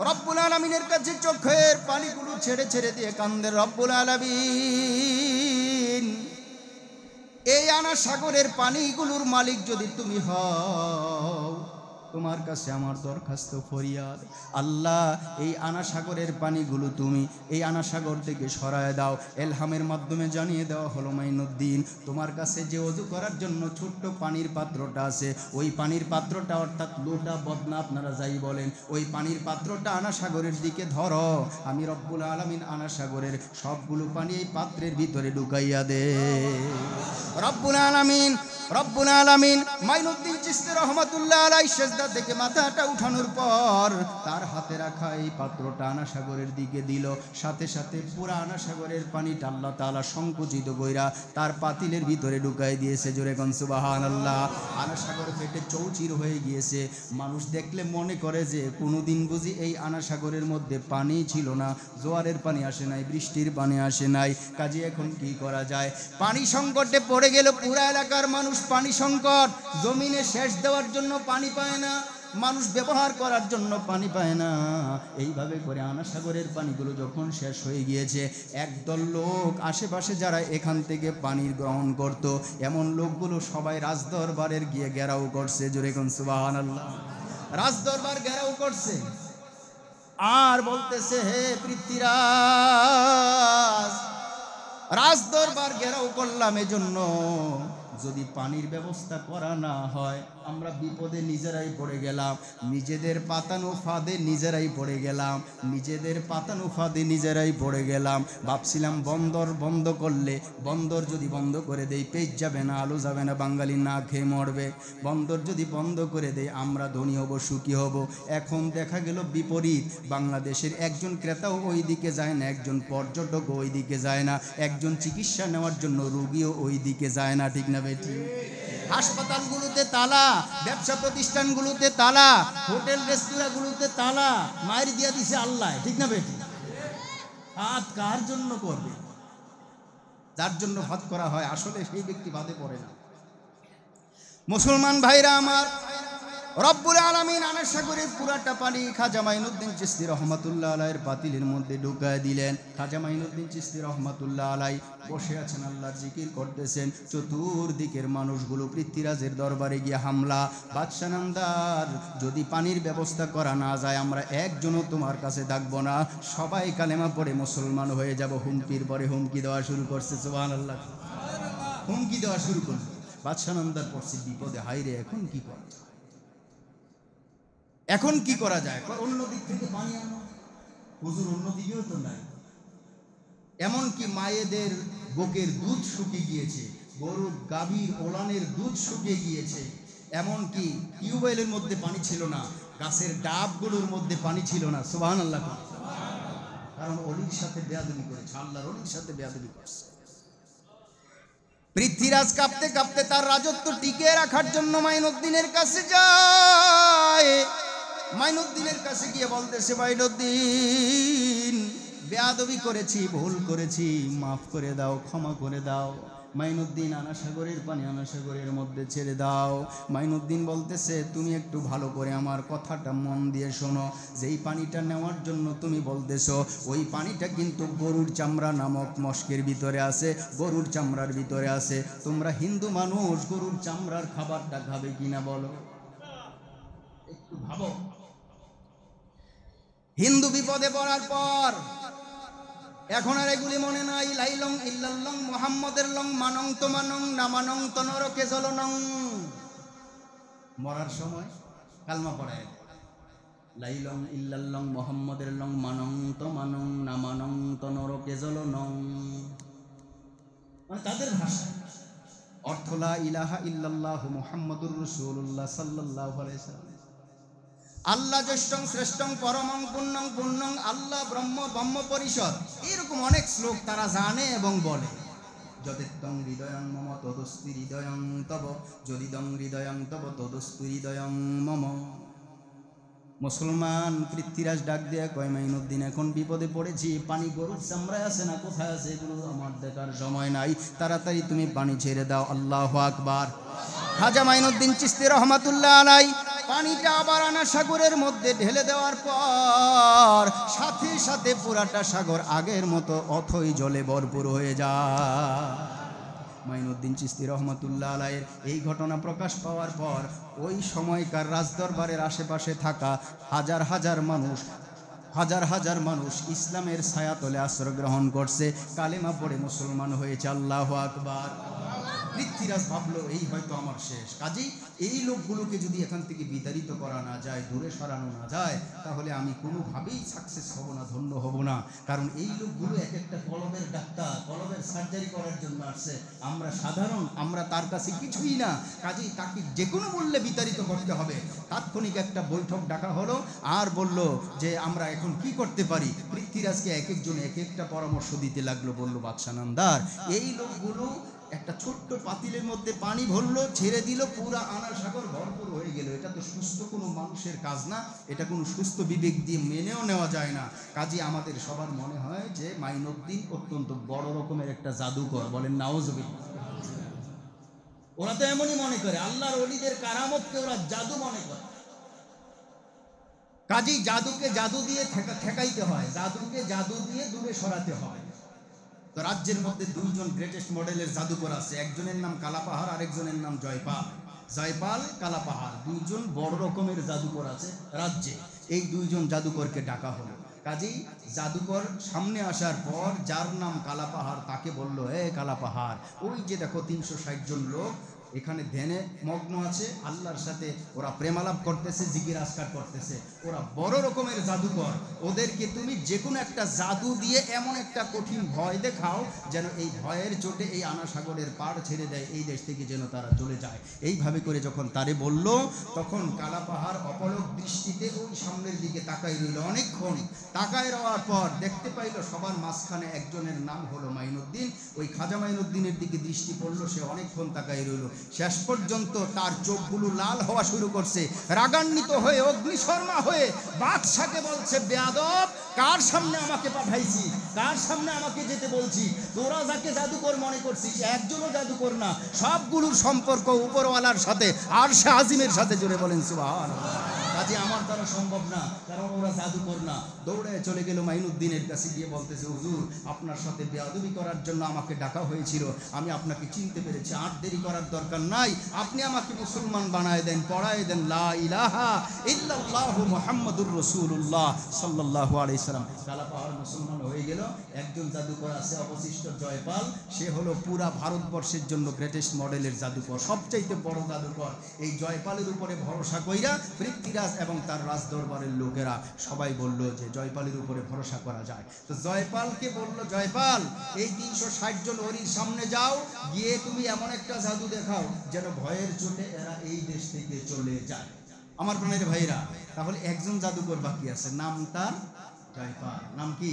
রব্বুল আলামিনের কাছে চোখের পানিগুলো ছেড়ে ছেড়ে দিয়ে কান্দেন। রব্বুল আলামিন, এই আনা সাগরের পানিগুলোর মালিক যদি তুমি হও, তোমার কাছে আমার দরখাস্ত ফরিয়াদ, আল্লাহ, এই আনা সাগরের পানিগুলো তুমি এই আনা সাগর থেকে সরায় দাও। এলহামের মাধ্যমে জানিয়ে দেওয়া হলো, মাইনুদ্দিন, তোমার কাছে যে ওযু করার জন্য ছোট্ট পানির পাত্রটা আছে, ওই পানির পাত্রটা, অর্থাৎ লোটা, বদনা, আপনারা যাই বলেন, ওই পানির পাত্রটা আনা সাগরের দিকে ধরো, আমি রব্বুল আলামিন আনা সাগরের সবগুলো পানি এই পাত্রের ভিতরে ঢুকাইয়া দে। রব্বুল আলামিন মাইনুদ্দিন চিশতি রহমাতুল্লাহ আলাইহি সিজদা থেকে মাথাটা উঠানোর পর তার হাতে রাখা এই পাত্রটা আনা সাগরের দিকে দিল। সাথে সাথে পুরা আনা সাগরের পানিটা আল্লাহ তাআলা সংকুচিত কইরা তার পাতিলের ভিতরে ঢুকাই দিয়েছে। জোরে কোন সুবহানাল্লাহ। আনা সাগর ফেটে চৌচির হয়ে গিয়েছে। মানুষ দেখলে মনে করে যে কোনোদিন বুঝি এই আনা সাগরের মধ্যে পানি ছিল না, জোয়ারের পানি আসে নাই, বৃষ্টির পানি আসে নাই, কাজে এখন কি করা যায়? পানি সংকটে পড়ে গেল পুরা এলাকার মানুষ। পানি সংকট, জমিনে সেচ দেওয়ার জন্য পানি পায় না, মানুষ ব্যবহার করার জন্য পানি পায় না। এইভাবে করে আনা সাগরের পানিগুলো যখন শেষ হয়ে গিয়েছে, একদল লোক আশেপাশে যারা এখান থেকে পানি গ্রহণ করত, এমন লোকগুলো সবাই রাজদরবারের গিয়ে ঘেরাও করছে। জোরে কোন সুবহানাল্লাহ। রাজদরবার ঘেরাও করছে আর বলতেছে, হে পৃথ্বীরাজ, রাজদরবার ঘেরাও করলাম এজন্য, যদি পানির ব্যবস্থা করা না হয় আমরা বিপদে নিজেরাই পড়ে গেলাম, নিজেদের পাতানো ফাঁদে নিজেরাই পড়ে গেলাম, নিজেদের পাতানো ফাঁদে নিজেরাই পড়ে গেলাম। ভাবছিলাম বন্দর বন্ধ করলে, বন্দর যদি বন্ধ করে দেই পেজ যাবে না, আলো যাবে না, বাঙালি না খেয়ে মরবে। বন্দর যদি বন্ধ করে দেই আমরা ধনী হব, সুখী হব। এখন দেখা গেল বিপরীত, বাংলাদেশের একজন ক্রেতাও ওই দিকে যায় না, একজন পর্যটকও ওই দিকে যায় না, একজন চিকিৎসা নেওয়ার জন্য রোগীও ওই দিকে যায় না। ঠিক না বেটি? হাসপাতালগুলোতে তালা, ব্যবসা প্রতিষ্ঠানগুলোতে তালা, হোটেল রেস্তোরাঁগুলোতে তালা, মায়ের দিয়া দিছে আল্লাহ। ঠিক না বেটি? হাত কার জন্য করবে? যার জন্য হাত করা হয় আসলে সেই ব্যক্তি বাদে পড়ে না। মুসলমান ভাইরা আমার, রব্বুল আলামিন আনাস সাগরের পুরাটা পানি খাজা মাইনুদ্দিন চিশতি রহমাতুল্লাহ আলাইহির বাতিলের মধ্যে ঢুকায় দিলেন। খাজা মাইনুদ্দিন চিশতি রহমাতুল্লাহ আলাইহি বসে আছেন, আল্লাহর জিকির করতেছেন। চতুর্দিকের মানুষগুলো পৃথ্বীরাজের দরবারে গিয়ে হামলা, বাদশা নামদার, যদি পানির ব্যবস্থা করা না যায় আমরা একজনও তোমার কাছে থাকবো না, সবাই কালেমা পড়ে মুসলমান হয়ে যাব। হুমকির পরে হুমকি দেওয়া শুরু করছে। সুবহানাল্লাহ। হুমকি দেওয়া শুরু করলো। বাদশা নামদার পড়ছে বিপদে, হাইরে এখন কি করা যায়, এখন কি করা যায়? অন্য দিক থেকে পানি আনো। হুজুর অন্যদিকেও তো নাই। এমনকি মায়েদের বুকের দুধ শুকিয়ে গিয়েছে, গরুর গাভীর ওলানের দুধ শুকিয়ে গিয়েছে, এমনকি টিউবওয়েলের মধ্যে পানি ছিল না, গাছের ডাবগুলোর মধ্যে পানি ছিল না। সুবহানাল্লাহ। কারণ অলির সাথে বেয়াদবি করেছে, আল্লাহর অলির সাথে বেয়াদবি করছে। পৃথ্বীরাজ কাঁপতে কাঁপতে তার রাজত্ব টিকিয়ে রাখার জন্য মাইনুদ্দিনের কাছে যায়। মাইনুদ্দিনের কাছে গিয়ে বলতেছে, মাইনুদ্দিন, বেয়াদবি করেছি, ভুল করেছি, মাফ করে দাও, ক্ষমা করে দাও। মাইনুদ্দিন আনা সাগরের পানি আনা সাগরের মধ্যে ছেড়ে দাও। মাইনুদ্দিন বলতেছে, তুমি একটু ভালো করে আমার কথাটা মন দিয়ে শোনো, যেই পানিটা নেওয়ার জন্য তুমি বলতেছো ওই পানিটা কিন্তু গরুর চামড়া নামক মস্কের ভিতরে আছে, গরুর চামড়ার ভিতরে আছে। তোমরা হিন্দু মানুষ, গরুর চামড়ার খাবারটা খাবে কিনা বলো, একটু ভাবো। হিন্দু বিপদে পড়ার পর এখন আর এগুলি মনে নাই। লাইলং ইল্লাল্লাহ মুহাম্মাদের লং মানং তো মানং না মানং তো নরকে জ্বলনং। মরার সময় কালমা পড়ায়, লাইলং ইল্লাল্লাহ মুহাম্মাদের লং মানং তো মানং না মানং তো নরকে জ্বলনং। মানে তাদের ভাষা, অর্থ লা ইলাহা ইল্লাল্লাহ মুহাম্মাদুর রাসূলুল্লাহ সাল্লাল্লাহু আলাইহি ওয়াসাল্লাম। আল্লাহ জ্যেষ্ঠং শ্রেষ্ঠং পরমং পুণ্যং পুণ্যং আল্লাহ ব্রহ্ম ব্রহ্ম পরিষদ, এরকম অনেক শ্লোক তারা জানে এবং বলে। যদিত্তং হৃদয়ং মম তদস্তি হৃদয়ং তব, যদিদং হৃদয়ং তব তদস্তি হৃদয়ং মম। মুসলমান পৃথ্বীরাজ ডাক দিয়ে কয়, মাইনুদ্দিন এখন বিপদে পড়েছি, পানি গরুর চামড়ায় আছে না কোথায় আছে এগুলো আমার দেখার সময় নাই, তাড়াতাড়ি তুমি পানি ছেড়ে দাও। আল্লাহু আকবার। খাজা মাইনুদ্দিন চিশতি রহমাতুল্লাহ আলাইহি পানিটা আবার আনা সাগরের মধ্যে ঢেলে দেওয়ার পর সাথে সাথে পুরাটা সাগর আগের মতো অথই জলে ভরপুর হয়ে যায়। মাইনুদ্দিন চিশতি রহমাতুল্লাহ আলাইহির এই ঘটনা প্রকাশ পাওয়ার পর ওই সময়কার রাজদরবারের আশেপাশে থাকা হাজার হাজার মানুষ ইসলামের ছায়াতলে আশ্রয় গ্রহণ করছে, কালেমা পড়ে মুসলমান হয়েছে। আল্লাহু আকবার। পৃথ্বীরাজ ভাবলো এই হয়তো আমার শেষ। কাজেই এই লোকগুলোকে যদি এখান থেকে বিতাড়িত করা না যায়, দূরে সরানো না যায়, তাহলে আমি কোনোভাবেই সাকসেস হব না, ধন্য হব না। কারণ এই লোকগুলো এক একটা কলমের ডাক্তার, কলমের সার্জারি করার জন্য আসছে। আমরা সাধারণ, আমরা তার কাছে কিছুই না। কাজেই তাকে যে কোনো মূল্যে বিতাড়িত করতে হবে। তাৎক্ষণিক একটা বৈঠক ডাকা হলো আর বলল যে আমরা এখন কি করতে পারি। পৃথ্বীরাজকে এক একজন এক একটা পরামর্শ দিতে লাগলো। বলল, বাদশা নামদার, এই লোকগুলো একটা ছোট্ট পাতিলের মধ্যে পানি ভরলো, ছেড়ে দিল, পুরা আনা সাগর ভরপুর হয়ে গেল। এটা তো সুস্থ কোনো মানুষের কাজ না, এটা কোনো সুস্থ বিবেক দিয়ে মেনেও নেওয়া যায় না। কাজে আমাদের সবার মনে হয় যে মাইনুদ্দিন অত্যন্ত বড় রকমের একটা জাদুকর। বলেন নাউজুবিল্লাহ। ওরা তো এমনই মনে করে, আল্লাহর ওলিদের কারামতকে ওরা জাদু মনে করে। কাজেই জাদুকে জাদু দিয়ে ঠেকাইতে হয়, জাদুকে জাদু দিয়ে দূরে সরাতে হয়। তো রাজ্যের মধ্যে দুইজন গ্রেটেস্ট মডেলের জাদুকর আছে, একজনের নাম কালাপাহাড়, আরেকজনের নাম জয়পাল। জয়পাল, কালাপাহাড় দুইজন বড় রকমের জাদুকর আছে রাজ্যে। এই দুইজন জাদুকরকে ডাকা হলো। কাজেই জাদুকর সামনে আসার পর যার নাম কালাপাহাড় তাকে বলল, এ কালাপাহাড়, ওই যে দেখো 360 জন লোক এখানে ধ্যানে মগ্ন আছে, আল্লাহর সাথে ওরা প্রেমালাপ করতেছে, জিকির আজকার করতেছে, ওরা বড় রকমের জাদুকর। ওদেরকে তুমি যে কোনো একটা জাদু দিয়ে এমন একটা কঠিন ভয় দেখাও যেন এই ভয়ের চোটে এই আনাসাগরের পাড় ছেড়ে দেয়, এই দেশ থেকে যেন তারা চলে যায়। এইভাবে করে যখন তারে বলল, তখন কালাপাহাড় অপলক দৃষ্টিতে ওই সামনের দিকে তাকাই রইল। অনেকক্ষণ তাকায় রওয়ার পর দেখতে পাইল সবার মাঝখানে একজনের নাম হলো মাইনুদ্দিন। ওই খাজা মাইনুদ্দিনের দিকে দৃষ্টি পড়ল, সে অনেকক্ষণ তাকাই রইল। শেষ পর্যন্ত তার চোখগুলো লাল হওয়া শুরু করছে, রাগান্বিত হয়ে অগ্নিশর্মা হয়ে বাদশাকে বলছে, বেয়াদব, কার সামনে আমাকে পাঠাইছি, কার সামনে আমাকে যেতে বলছি? তোরা যাকে জাদুকর মনে করছিস একজনও জাদুকর না, সবগুলোর সম্পর্ক উপরওয়ালার সাথে, আরশে আজিমের সাথে। জোরে বলেন সুবহানাল্লাহ। কাজে আমার দ্বারা সম্ভব না, কারণ ওরা জাদুকর না। দৌড়ে চলে গেল মাইনুদ্দিনের কাছে, গিয়ে বলতেছে, হুজুর, আপনার সাথে বেয়াদবি করার জন্য আমাকে ডাকা হয়েছিল, আমি আপনাকে চিনতে পেরেছি, আর দেরি করার দরকার নাই, আপনি আমাকে মুসলমান বানায় দেন, পড়ায় দেন লা ইলাহা ইল্লাল্লাহু মুহাম্মাদুর রাসূলুল্লাহ সাল্লাল্লাহু আলাইহি সাল্লাম। কালাপাহাড় মুসলমান হয়ে গেল। একজন জাদুকর আছে অবশিষ্ট, জয়পাল, সে হলো পুরা ভারতবর্ষের জন্য গ্রেটেস্ট মডেলের জাদুকর, সবচাইতে বড় জাদুকর। এই জয়পালের উপরে ভরসা কইরা পৃথ্বীরাজ এবং তার রাজদরবারের লোকেরা সবাই বলল যে জয়পালের উপরে ভরসা করা যায়। তো জয়পালকে বলল, জয়পাল, এই 360 জন ওরির সামনে যাও, গিয়ে তুমি এমন একটা জাদু দেখাও যেন ভয়ের চোটে এরা এই দেশ থেকে চলে যায়। আমার প্রাণের ভাইরা, তাহলে একজন জাদুকর বাকি আছে, নাম তার জয়পাল। নাম কি?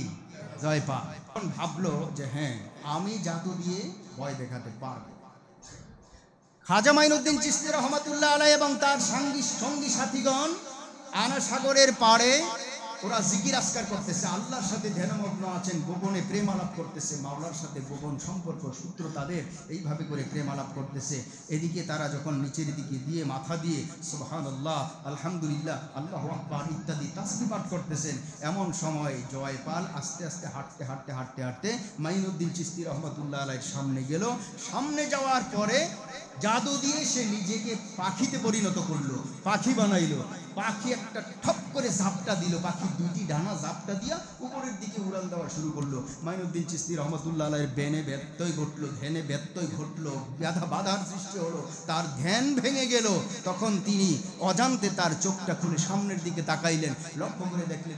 জয়পাল। এখন ভাবলো যে হ্যাঁ, আমি জাদু দিয়ে ভয় দেখাতে পারবো। খাজা মাইনুদ্দিন চিশতি রহমাতুল্লাহ আলাইহি এবং তার সঙ্গী সাথীগণ আনাসাগরের পাড়ে ওরা জিকির আজকার করতেছে, আল্লাহর সাথে ধ্যানমগ্ন আছেন, গোপনে প্রেম আলাপ করতেছে, মাওলার সাথে গোপন সম্পর্ক সূত্র তাদের, এইভাবে করে প্রেম আলাপ করতেছে। এদিকে তারা যখন নিচের দিকে দিয়ে মাথা দিয়ে সুবহানাল্লাহ, আলহামদুলিল্লাহ, আল্লাহু আকবার ইত্যাদি তাসবিহ পাঠ করতেছেন, এমন সময় জয়পাল আস্তে আস্তে হাঁটতে মাইনুদ্দিন চিশতি রহমাতুল্লাহ আলাইহির সামনে গেল। সামনে যাওয়ার পরে জাদু দিয়ে সে নিজেকে পাখিতে পরিণত করলো, পাখি বানাইলো। পাখি একটা ঠপ করে ঝাপটা দিল, পাখি দুইটি ডানা ঝাপটা দিয়া উপরের দিকে উড়াল দেওয়া শুরু করলো। মাইনুদ্দিন চিশতি রহমাতুল্লাহ আলাইহির ধ্যানে ব্যত্যয় ঘটলো, বাধার সৃষ্টি হলো, তার ধ্যান ভেঙে গেল। তখন তিনি অজান্তে তার চোখটা খুলে সামনের দিকে তাকাইলেন, লক্ষ্য করে দেখলেন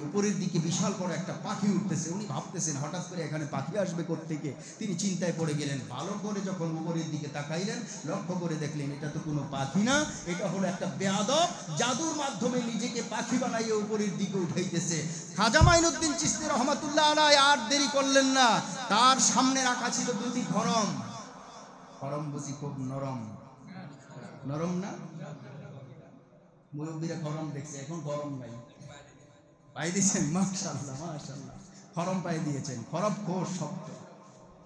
উপরের দিকে বিশাল বড় একটা পাখি উঠতেছে। উনি ভাবতেছেন হঠাৎ করে এখানে পাখি আসবে কোত্থেকে, তিনি চিন্তায় পড়ে গেলেন। ভালো করে যখন উপরের দিকে তাকাইলেন, লক্ষ্য করে দেখলেন এটা তো কোনো পাখি না, এটা হলো একটা বেয়াদব, জাদুর মাধ্যমে নিজেকে পাখি বানাইয়ে উপরের দিকে উঠাইতেছে। খাজা মাইনুদ্দিন চিশতি রহমাতুল্লাহ আলাইহি আর দেরি করলেন না, তার সামনে রাখা ছিল দুটি খড়ম। খড়ম বুঝি খুব নরম, নরম না? মুরব্বীরা খড়ম দেখছে, এখন গরম নাই, পাই দিয়েছেন, মাশাআল্লাহ মাশাআল্লাহ, খড়ম পাই দিয়েছেন, খড়ম খুব শক্ত।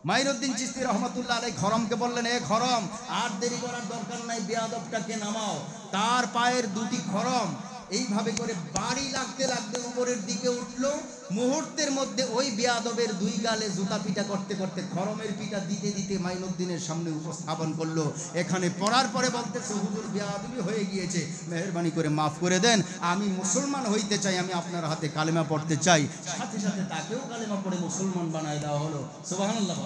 মাইনুদ্দিন চিশতি রহমাতুল্লাহ আলাইহি খড়মকে বললেন, এ খড়ম, আর দেরি করার দরকার নাই, বেয়াদবটাকে নামাও। তার পায়ের দুটি খড়ম এইভাবে করে বাড়ি লাগতে লাগতে উপরের দিকে উঠলো। মুহূর্তের মধ্যে ওই বেয়াদবের দুই গালে জুতা পিটা করতে করতে খড়মের পিটা দিতে দিতে মাইনুদ্দিনের সামনে উপস্থাপন করলো। এখানে পড়ার পরে বলতেছে, হুজুর, বেয়াদবি হয়ে গিয়েছে, মেহেরবানি করে মাফ করে দেন, আমি মুসলমান হইতে চাই, আমি আপনার হাতে কালেমা পড়তে চাই। সাথে সাথে তাকেও কালেমা পড়ে মুসলমান বানায় দেওয়া হলো। সুবহানাল্লাহ।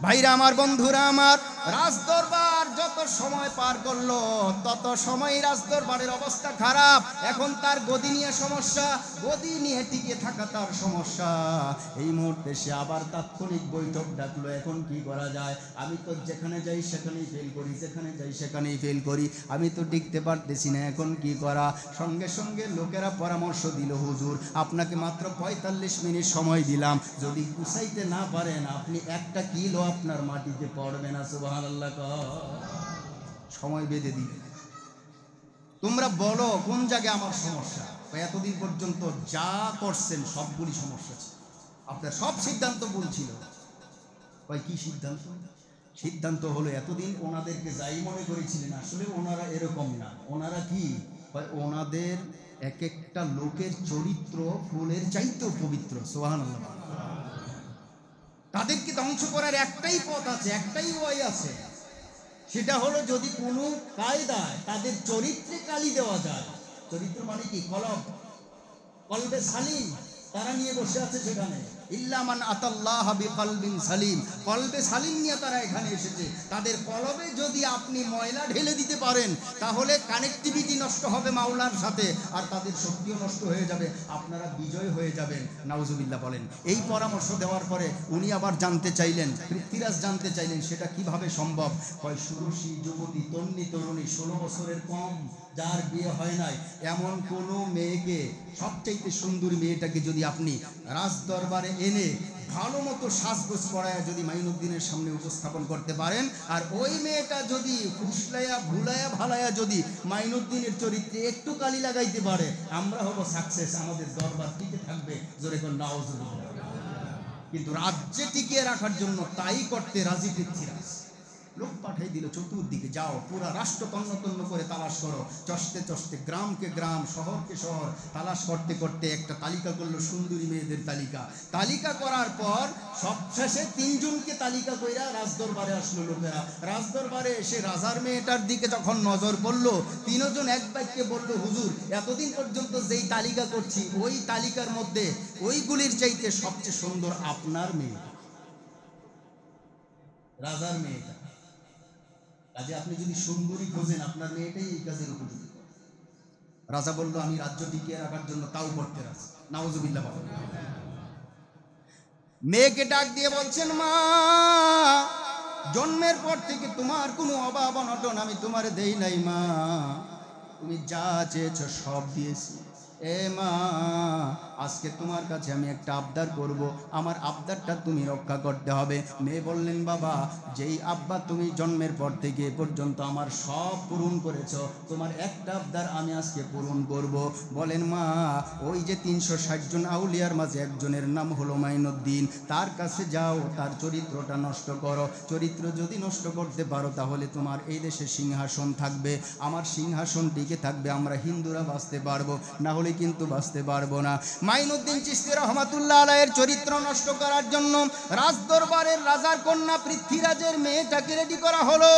ভাইরা আমার, বন্ধুরা আমার, রাজদরবার যত সময় পার করলো তত সময় রাজদরবারের অবস্থা খারাপ। এখন তার গদি নিয়ে সমস্যা, গদি নিয়ে টিকে থাকা তার সমস্যা। এই মুহূর্তে সে আবার তাৎক্ষণিক বৈঠক ডাকলো, এখন কি করা যায়? আমি তো যেখানে যাই সেখানেই ফেল করি, যেখানে যাই সেখানেই ফেল করি, আমি তো টিকতে পারতেছি না, এখন কি করা? সঙ্গে সঙ্গে লোকেরা পরামর্শ দিল, হুজুর, আপনাকে মাত্র 45 মিনিট সময় দিলাম, যদি গুছাইতে না পারেন আপনি 1 কিলো আপনার মাটিতে পড়বে না। সুবহানাল্লাহ। সময় বেঁধে দিবে, তোমরা বলো কোন জায়গায় আমার সমস্যা। এতদিন পর্যন্ত যা করছেন সবগুলি সমস্যা ছিল, আপনার সব সিদ্ধান্ত ভুল ছিল। কি সিদ্ধান্ত? সিদ্ধান্ত হলো এতদিন ওনাদেরকে যাই মনে করেছিলেন, আসলে ওনারা এরকম না। ওনারা কি? ওনাদের এক একটা লোকের চরিত্র ফুলের চাইতেও পবিত্র। সুবহানাল্লাহ। তাদেরকে ধ্বংস করার একটাই পথ আছে, একটাই ওয়াই আছে, সেটা হলো যদি কোনো কায়দায় তাদের চরিত্রে কালি দেওয়া যায়। চরিত্র মানে কি? কলব, কলবে সালিম তারা নিয়ে বসে আছে সেখানে। ইল্লা মান আতাল্লাহ বিকলবিন সালিম, কলবে সালিম নিয়ে তারা এখানে এসেছে। তাদের কলবে যদি আপনি ময়লা ঢেলে দিতে পারেন তাহলে কানেক্টিভিটি নষ্ট হবে মাওলার সাথে, আর তাদের শক্তিও নষ্ট হয়ে যাবে, আপনারা বিজয় হয়ে যাবেন। নাউজুবিল্লাহ বলেন। এই পরামর্শ দেওয়ার পরে উনি আবার জানতে চাইলেন, পৃথ্বীরাজ জানতে চাইলেন সেটা কিভাবে সম্ভব। হয় সুরুষী যুবতী তন্নি তরুণী 16 বছরের কম যার বিয়ে হয় নাই এমন কোনো মেয়েকে, সবচাইতে সুন্দরী মেয়েটাকে যদি আপনি রাজদরবারে এনে ভালো মতো সাজগোজ করায় যদি মাইনুদ্দিনের সামনে উপস্থাপন করতে পারেন, আর ওই মেয়েটা যদি ফুসলাইয়া ভুলাইয়া ভালাইয়া যদি মাইনুদ্দিনের চরিত্রে একটু কালি লাগাইতে পারে, আমরা হব সাকসেস, আমাদের দরবার টিকে থাকবে। জোরে কোন নাউজুবিল্লাহ। কিন্তু রাজ্যে টিকিয়ে রাখার জন্য তাই করতে রাজি পৃথ্বীরাজ। লোক পাঠাই দিল চতুর্দিকে, যাও পুরা রাষ্ট্র তন্ন তন্ন করে তালাশ করো। চষতে চষতে গ্রামকে গ্রাম, শহরকে শহর তালাশ করতে করতে একটা তালিকা করলো, সুন্দরী মেয়েদের তালিকা। তালিকা করার পর সবশেষে 3 জনকে তালিকা কইরা রাজদরবারে আসলো লোকেরা। রাজদরবারে এসে রাজার মেয়েটার দিকে যখন নজর পড়লো, 3 জন এক বাক্যে বলল, হুজুর এতদিন পর্যন্ত যেই তালিকা করছি ওই তালিকার মধ্যে ওইগুলির চাইতে সবচেয়ে সুন্দর আপনার মেয়ে, রাজার মেয়েটা। কাজে আপনি যদি সুন্দরী খোঁজেন আপনার মেয়েটাই এই কাজের উপযুক্ত। রাজা বলল, আমি রাজ্য টিকিয়ে রাখার জন্য তাও করতে রাজি। নাউজুবিল্লাহ। মেয়েকে ডাক দিয়ে বলছেন, মা জন্মের পর থেকে তোমার কোনো অভাব অনটন আমি তোমারে দেই নাই মা, তুমি যা চেয়েছ সব দিয়েছি। এ মা আজকে তোমার কাছে আমি একটা আবদার করব, আমার আবদারটা তুমি রক্ষা করতে হবে। মেয়ে বললেন, বাবা যেই আব্বা তুমি জন্মের পর থেকে এ পর্যন্ত আমার সব পূরণ করেছো, তোমার একটা আবদার আমি আজকে পূরণ করব। বলেন, মা ওই যে 360 জন আউলিয়ার মাঝে একজনের নাম হলো মাইনুদ্দিন, তার কাছে যাও, তার চরিত্রটা নষ্ট করো। চরিত্র যদি নষ্ট করতে পারো তাহলে তোমার এই দেশে সিংহাসন থাকবে, আমার সিংহাসন টিকে থাকবে, আমরা হিন্দুরা বাঁচতে পারবো, না হলে কিন্তু বাঁচতে পারবো না। মাইনুদ্দিন চিশতি রহমাতুল্লাহ আলাইহির চরিত্র নষ্ট করার জন্য রাজদরবারের রাজার কন্যা পৃথ্বীরাজের মেয়েটাকে রেডি করা হলো।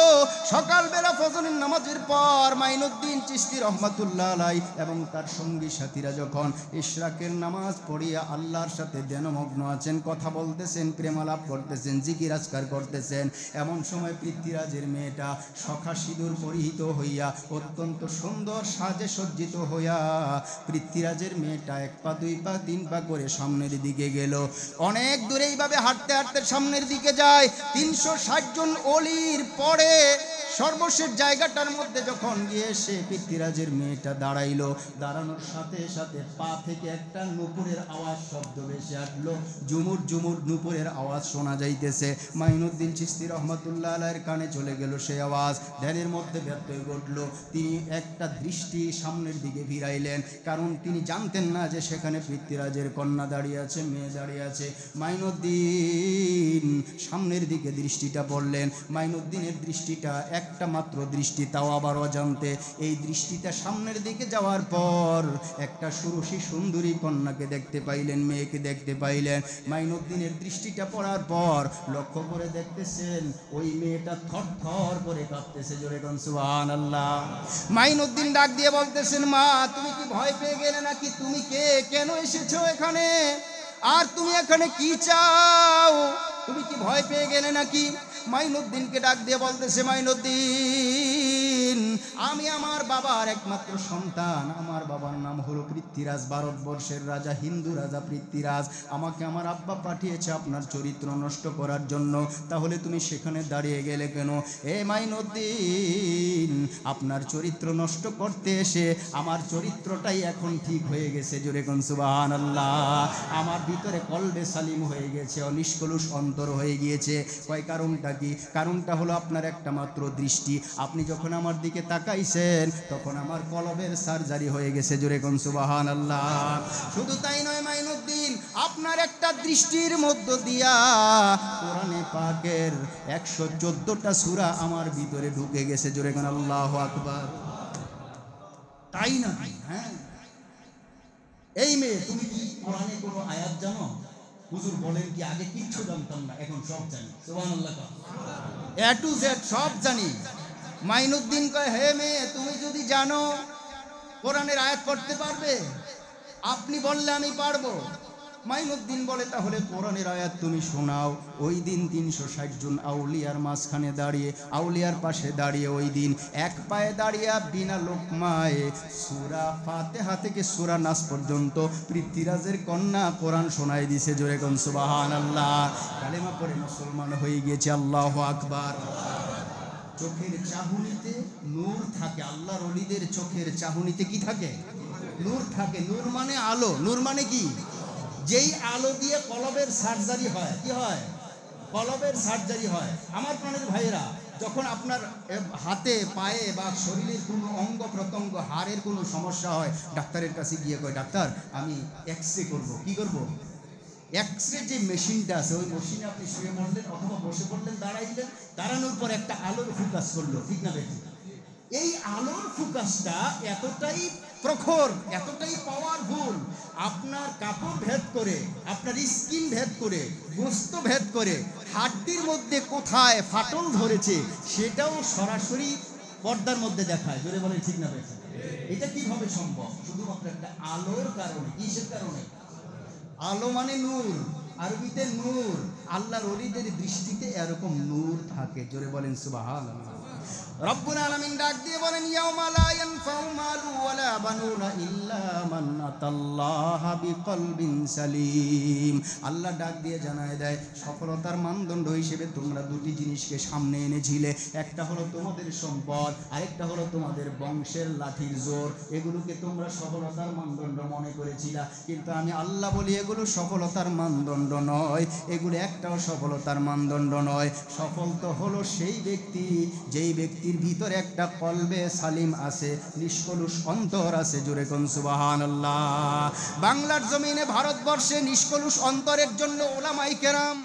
সকালবেলা ফজরের নামাজের পর মাইনুদ্দিন চিশতি রহমাতুল্লাহ আলাইহি এবং তার সঙ্গী সাথীরা যখন ইশরাকের নামাজ পড়িয়া আল্লাহর সাথে ধ্যানমগ্ন আছেন, কথা বলতেছেন, প্রেমালাপ করতেছেন, জিকির আজকার করতেছেন, এমন সময় পৃথ্বীরাজের মেয়েটা সখা সিঁদুর পরিহিত হইয়া অত্যন্ত সুন্দর সাজে সজ্জিত হইয়া পৃথ্বীরাজের মেয়েটা 1 পা 2 পা 3 পা করে সামনের দিকে গেল। অনেক দূরে এইভাবে হাঁটতে হাঁটতে সামনের দিকে যায়। 360 জন অলির পরে সর্বশেষ জায়গাটার মধ্যে যখন গিয়ে সে পৃথ্বীরাজের মেয়েটা দাঁড়াইলো, দাঁড়ানোর সাথে সাথে পা থেকে একটা নূপুরের আওয়াজ শব্দ ভেসে আসলো, ঝুমুর ঝুমুর নূপুরের আওয়াজ শোনা যাইতেছে। মাইনুদ্দিন চিশতি রহমাতুল্লাহ আলাইহির কানে চলে গেল সেই আওয়াজ, ধ্যানের মধ্যে ব্যত্যয় ঘটলো। তিনি একটা দৃষ্টি সামনের দিকে ফিরাইলেন, কারণ তিনি জানতেন না যে সেখানে পৃথ্বীরাজের কন্যা দাঁড়িয়ে আছে, মেয়ে দাঁড়িয়ে আছে। মাইনুদ্দিন সামনের দিকে দৃষ্টিটা পড়লেন। মাইনুদ্দিনের দৃষ্টিটা একটা মাত্র দৃষ্টি, তাও আবার অজান্তে। এই দৃষ্টিটা সামনের দিকে যাওয়ার পর একটা সুরসী সুন্দরী কন্যাকে দেখতে পাইলেন, মেয়েকে দেখতে পাইলেন। মাইনুদ্দিনের দৃষ্টিটা পড়ার পর লক্ষ্য করে দেখতেছেন ওই মেয়েটা থরথর করে কাঁপতেছে। জোরে কোন সুবহানাল্লাহ। মাইনুদ্দিন ডাক দিয়ে বলতেছেন, মা তুমি কি ভয় পেয়ে গেলে নাকি? তুমি কে, কেন এসেছো এখানে, আর তুমি এখানে কি চাও? তুমি কি ভয় পেয়ে গেলে নাকি? মাইনুদ্দিনকে ডাক দিয়ে বলতেছে, মাইনুদ্দিন আমি আমার বাবার একমাত্র সন্তান, আমার বাবার নাম হলো পৃথ্বীরাজ, ভারতবর্ষের রাজা, হিন্দু রাজা পৃথ্বীরাজ। আমাকে আমার আব্বা পাঠিয়েছে আপনার চরিত্র নষ্ট করার জন্য, তাহলে তুমি সেখানে দাঁড়িয়ে গেলে কেন? এ মাইনুদ্দিন আপনার চরিত্র নষ্ট করতে এসে আমার চরিত্রটাই এখন ঠিক হয়ে গেছে। জোরে কোন সুবহানাল্লাহ। আমার ভিতরে কলবে সালিম হয়ে গেছে, অনিষ্কলুষ অন্তর হয়ে গিয়েছে। কয় কারণটা কি? কারণটা হলো আপনার একটা মাত্র দৃষ্টি। আপনি যখন আমার দিকে তাকাইছেন তখন আমার কলবের সার্জারি হয়ে গেছে। জোরে কোন সুবহানাল্লাহ। শুধু তাই নয় মাইনুদ্দিন, আপনার একটা দৃষ্টির মধ্য দিয়া কোরআনে পাকের 114টা সূরা আমার ভিতরে ঢুকে গেছে। জোরে কোন আল্লাহু আকবার। তাই না? হ্যাঁ, এই মেয়ে তুমি কি কোরআনে কোনো আয়াত জানো? হুজুর বলেন কি আগে কিচ্ছু জানতাম না, এখন সব জানি। সুবহানাল্লাহ, এ টু জেড সব জানি। মাইনুদ্দিন কয়, হে মেয়ে, তুমি যদি জানো কোরআনের আয়াত পড়তে পারবে? আপনি বললে আমি পারবো। মাইনুদ্দিন বলে, তাহলে কোরআনের আয়াত তুমি শোনাও। ওই দিন 360 জন আউলিয়ার মাঝখানে দাঁড়িয়ে, আউলিয়ার পাশে দাঁড়িয়ে, ওই দিন এক পায়ে দাঁড়িয়ে বিনা লোকমায় সূরা ফাতিহা থেকে সূরা নাস পর্যন্ত পৃথ্বীরাজের কন্যা কোরআন শোনাই দিছে। জোরে কোন সুবহানাল্লাহ। কালেমা পড়ে মুসলমান হয়ে গিয়েছে। আল্লাহু আকবার। চোখের চাহনিতে নূর থাকে। আল্লাহর ওলিদের চোখের চাহনিতে কি থাকে? নূর থাকে। নূর মানে আলো। নূর মানে কি? যেই আলো দিয়ে কলবের সার্জারি হয়। কি হয়? কলবের সার্জারি হয়। আমার প্রাণের ভাইয়েরা, যখন আপনার হাতে পায়ে বা শরীরের কোনো অঙ্গ প্রত্যঙ্গ, হাড়ের কোনো সমস্যা হয়, ডাক্তারের কাছে গিয়ে কয়, ডাক্তার আমি এক্সরে করব। কি করব? এক্সরে যে মেশিনটা আছে, ওই মেশিনে আপনি শুয়ে পড়লেন অথবা বসে পড়লেন, দাঁড়াইলেন, দাঁড়ানোর পর একটা আলোর ফোকাস করলো। ঠিক না বেশি? এই আলোর ফোকাসটা এতটাই প্রখর, এতটাই পাওয়ারফুল, আপনার কাপড় ভেদ করে, আপনার স্কিন ভেদ করে, গোস্ত ভেদ করে, হাড্ডির মধ্যে কোথায় ফাটল ধরেছে সেটাও সরাসরি পর্দার মধ্যে দেখায়। জোরে বলেন ঠিক না বেশি? এটা কিভাবে সম্ভব? শুধুমাত্র একটা আলোর কারণে। কিসের কারণে? আলো মানে নূর, আরবিতে নূর। আল্লাহর ওলিদের দৃষ্টিতে এরকম নূর থাকে। জোরে বলেন সুবহানাল্লাহ। রব্বুল আলামিন ডাক দিয়ে বলেন, ইয়াউমা লা ইয়ানফাউ মালু ওয়ালা বানুনা ইল্লা মান আতাল্লাহা বিকলবিন সালিম। আল্লাহ ডাক দিয়ে জানায় দেয়, সফলতার মানদণ্ড হিসেবে তোমরা দুটি জিনিসকে সামনে এনেছিলে। একটা হলো তোমাদের সম্পদ, আরেকটা হলো তোমাদের বংশের লাঠির জোর। এগুলোকে তোমরা সফলতার মানদণ্ড মনে করেছিলা, কিন্তু আমি আল্লাহ বলি এগুলো সফলতার মানদণ্ড নয়। এগুলো একটাও সফলতার মানদণ্ড নয়। সফল তো হলো সেই ব্যক্তি, যেই ব্যক্তির ভিতরে একটা কলবে সালিম আছে, নিষ্কলুষ অন্তর আছে। জোরে কোন সুবহানাল্লাহ। বাংলার জমিনে, ভারতবর্ষে নিষ্কলুষ অন্তরের জন্য উলামায়ে কেরাম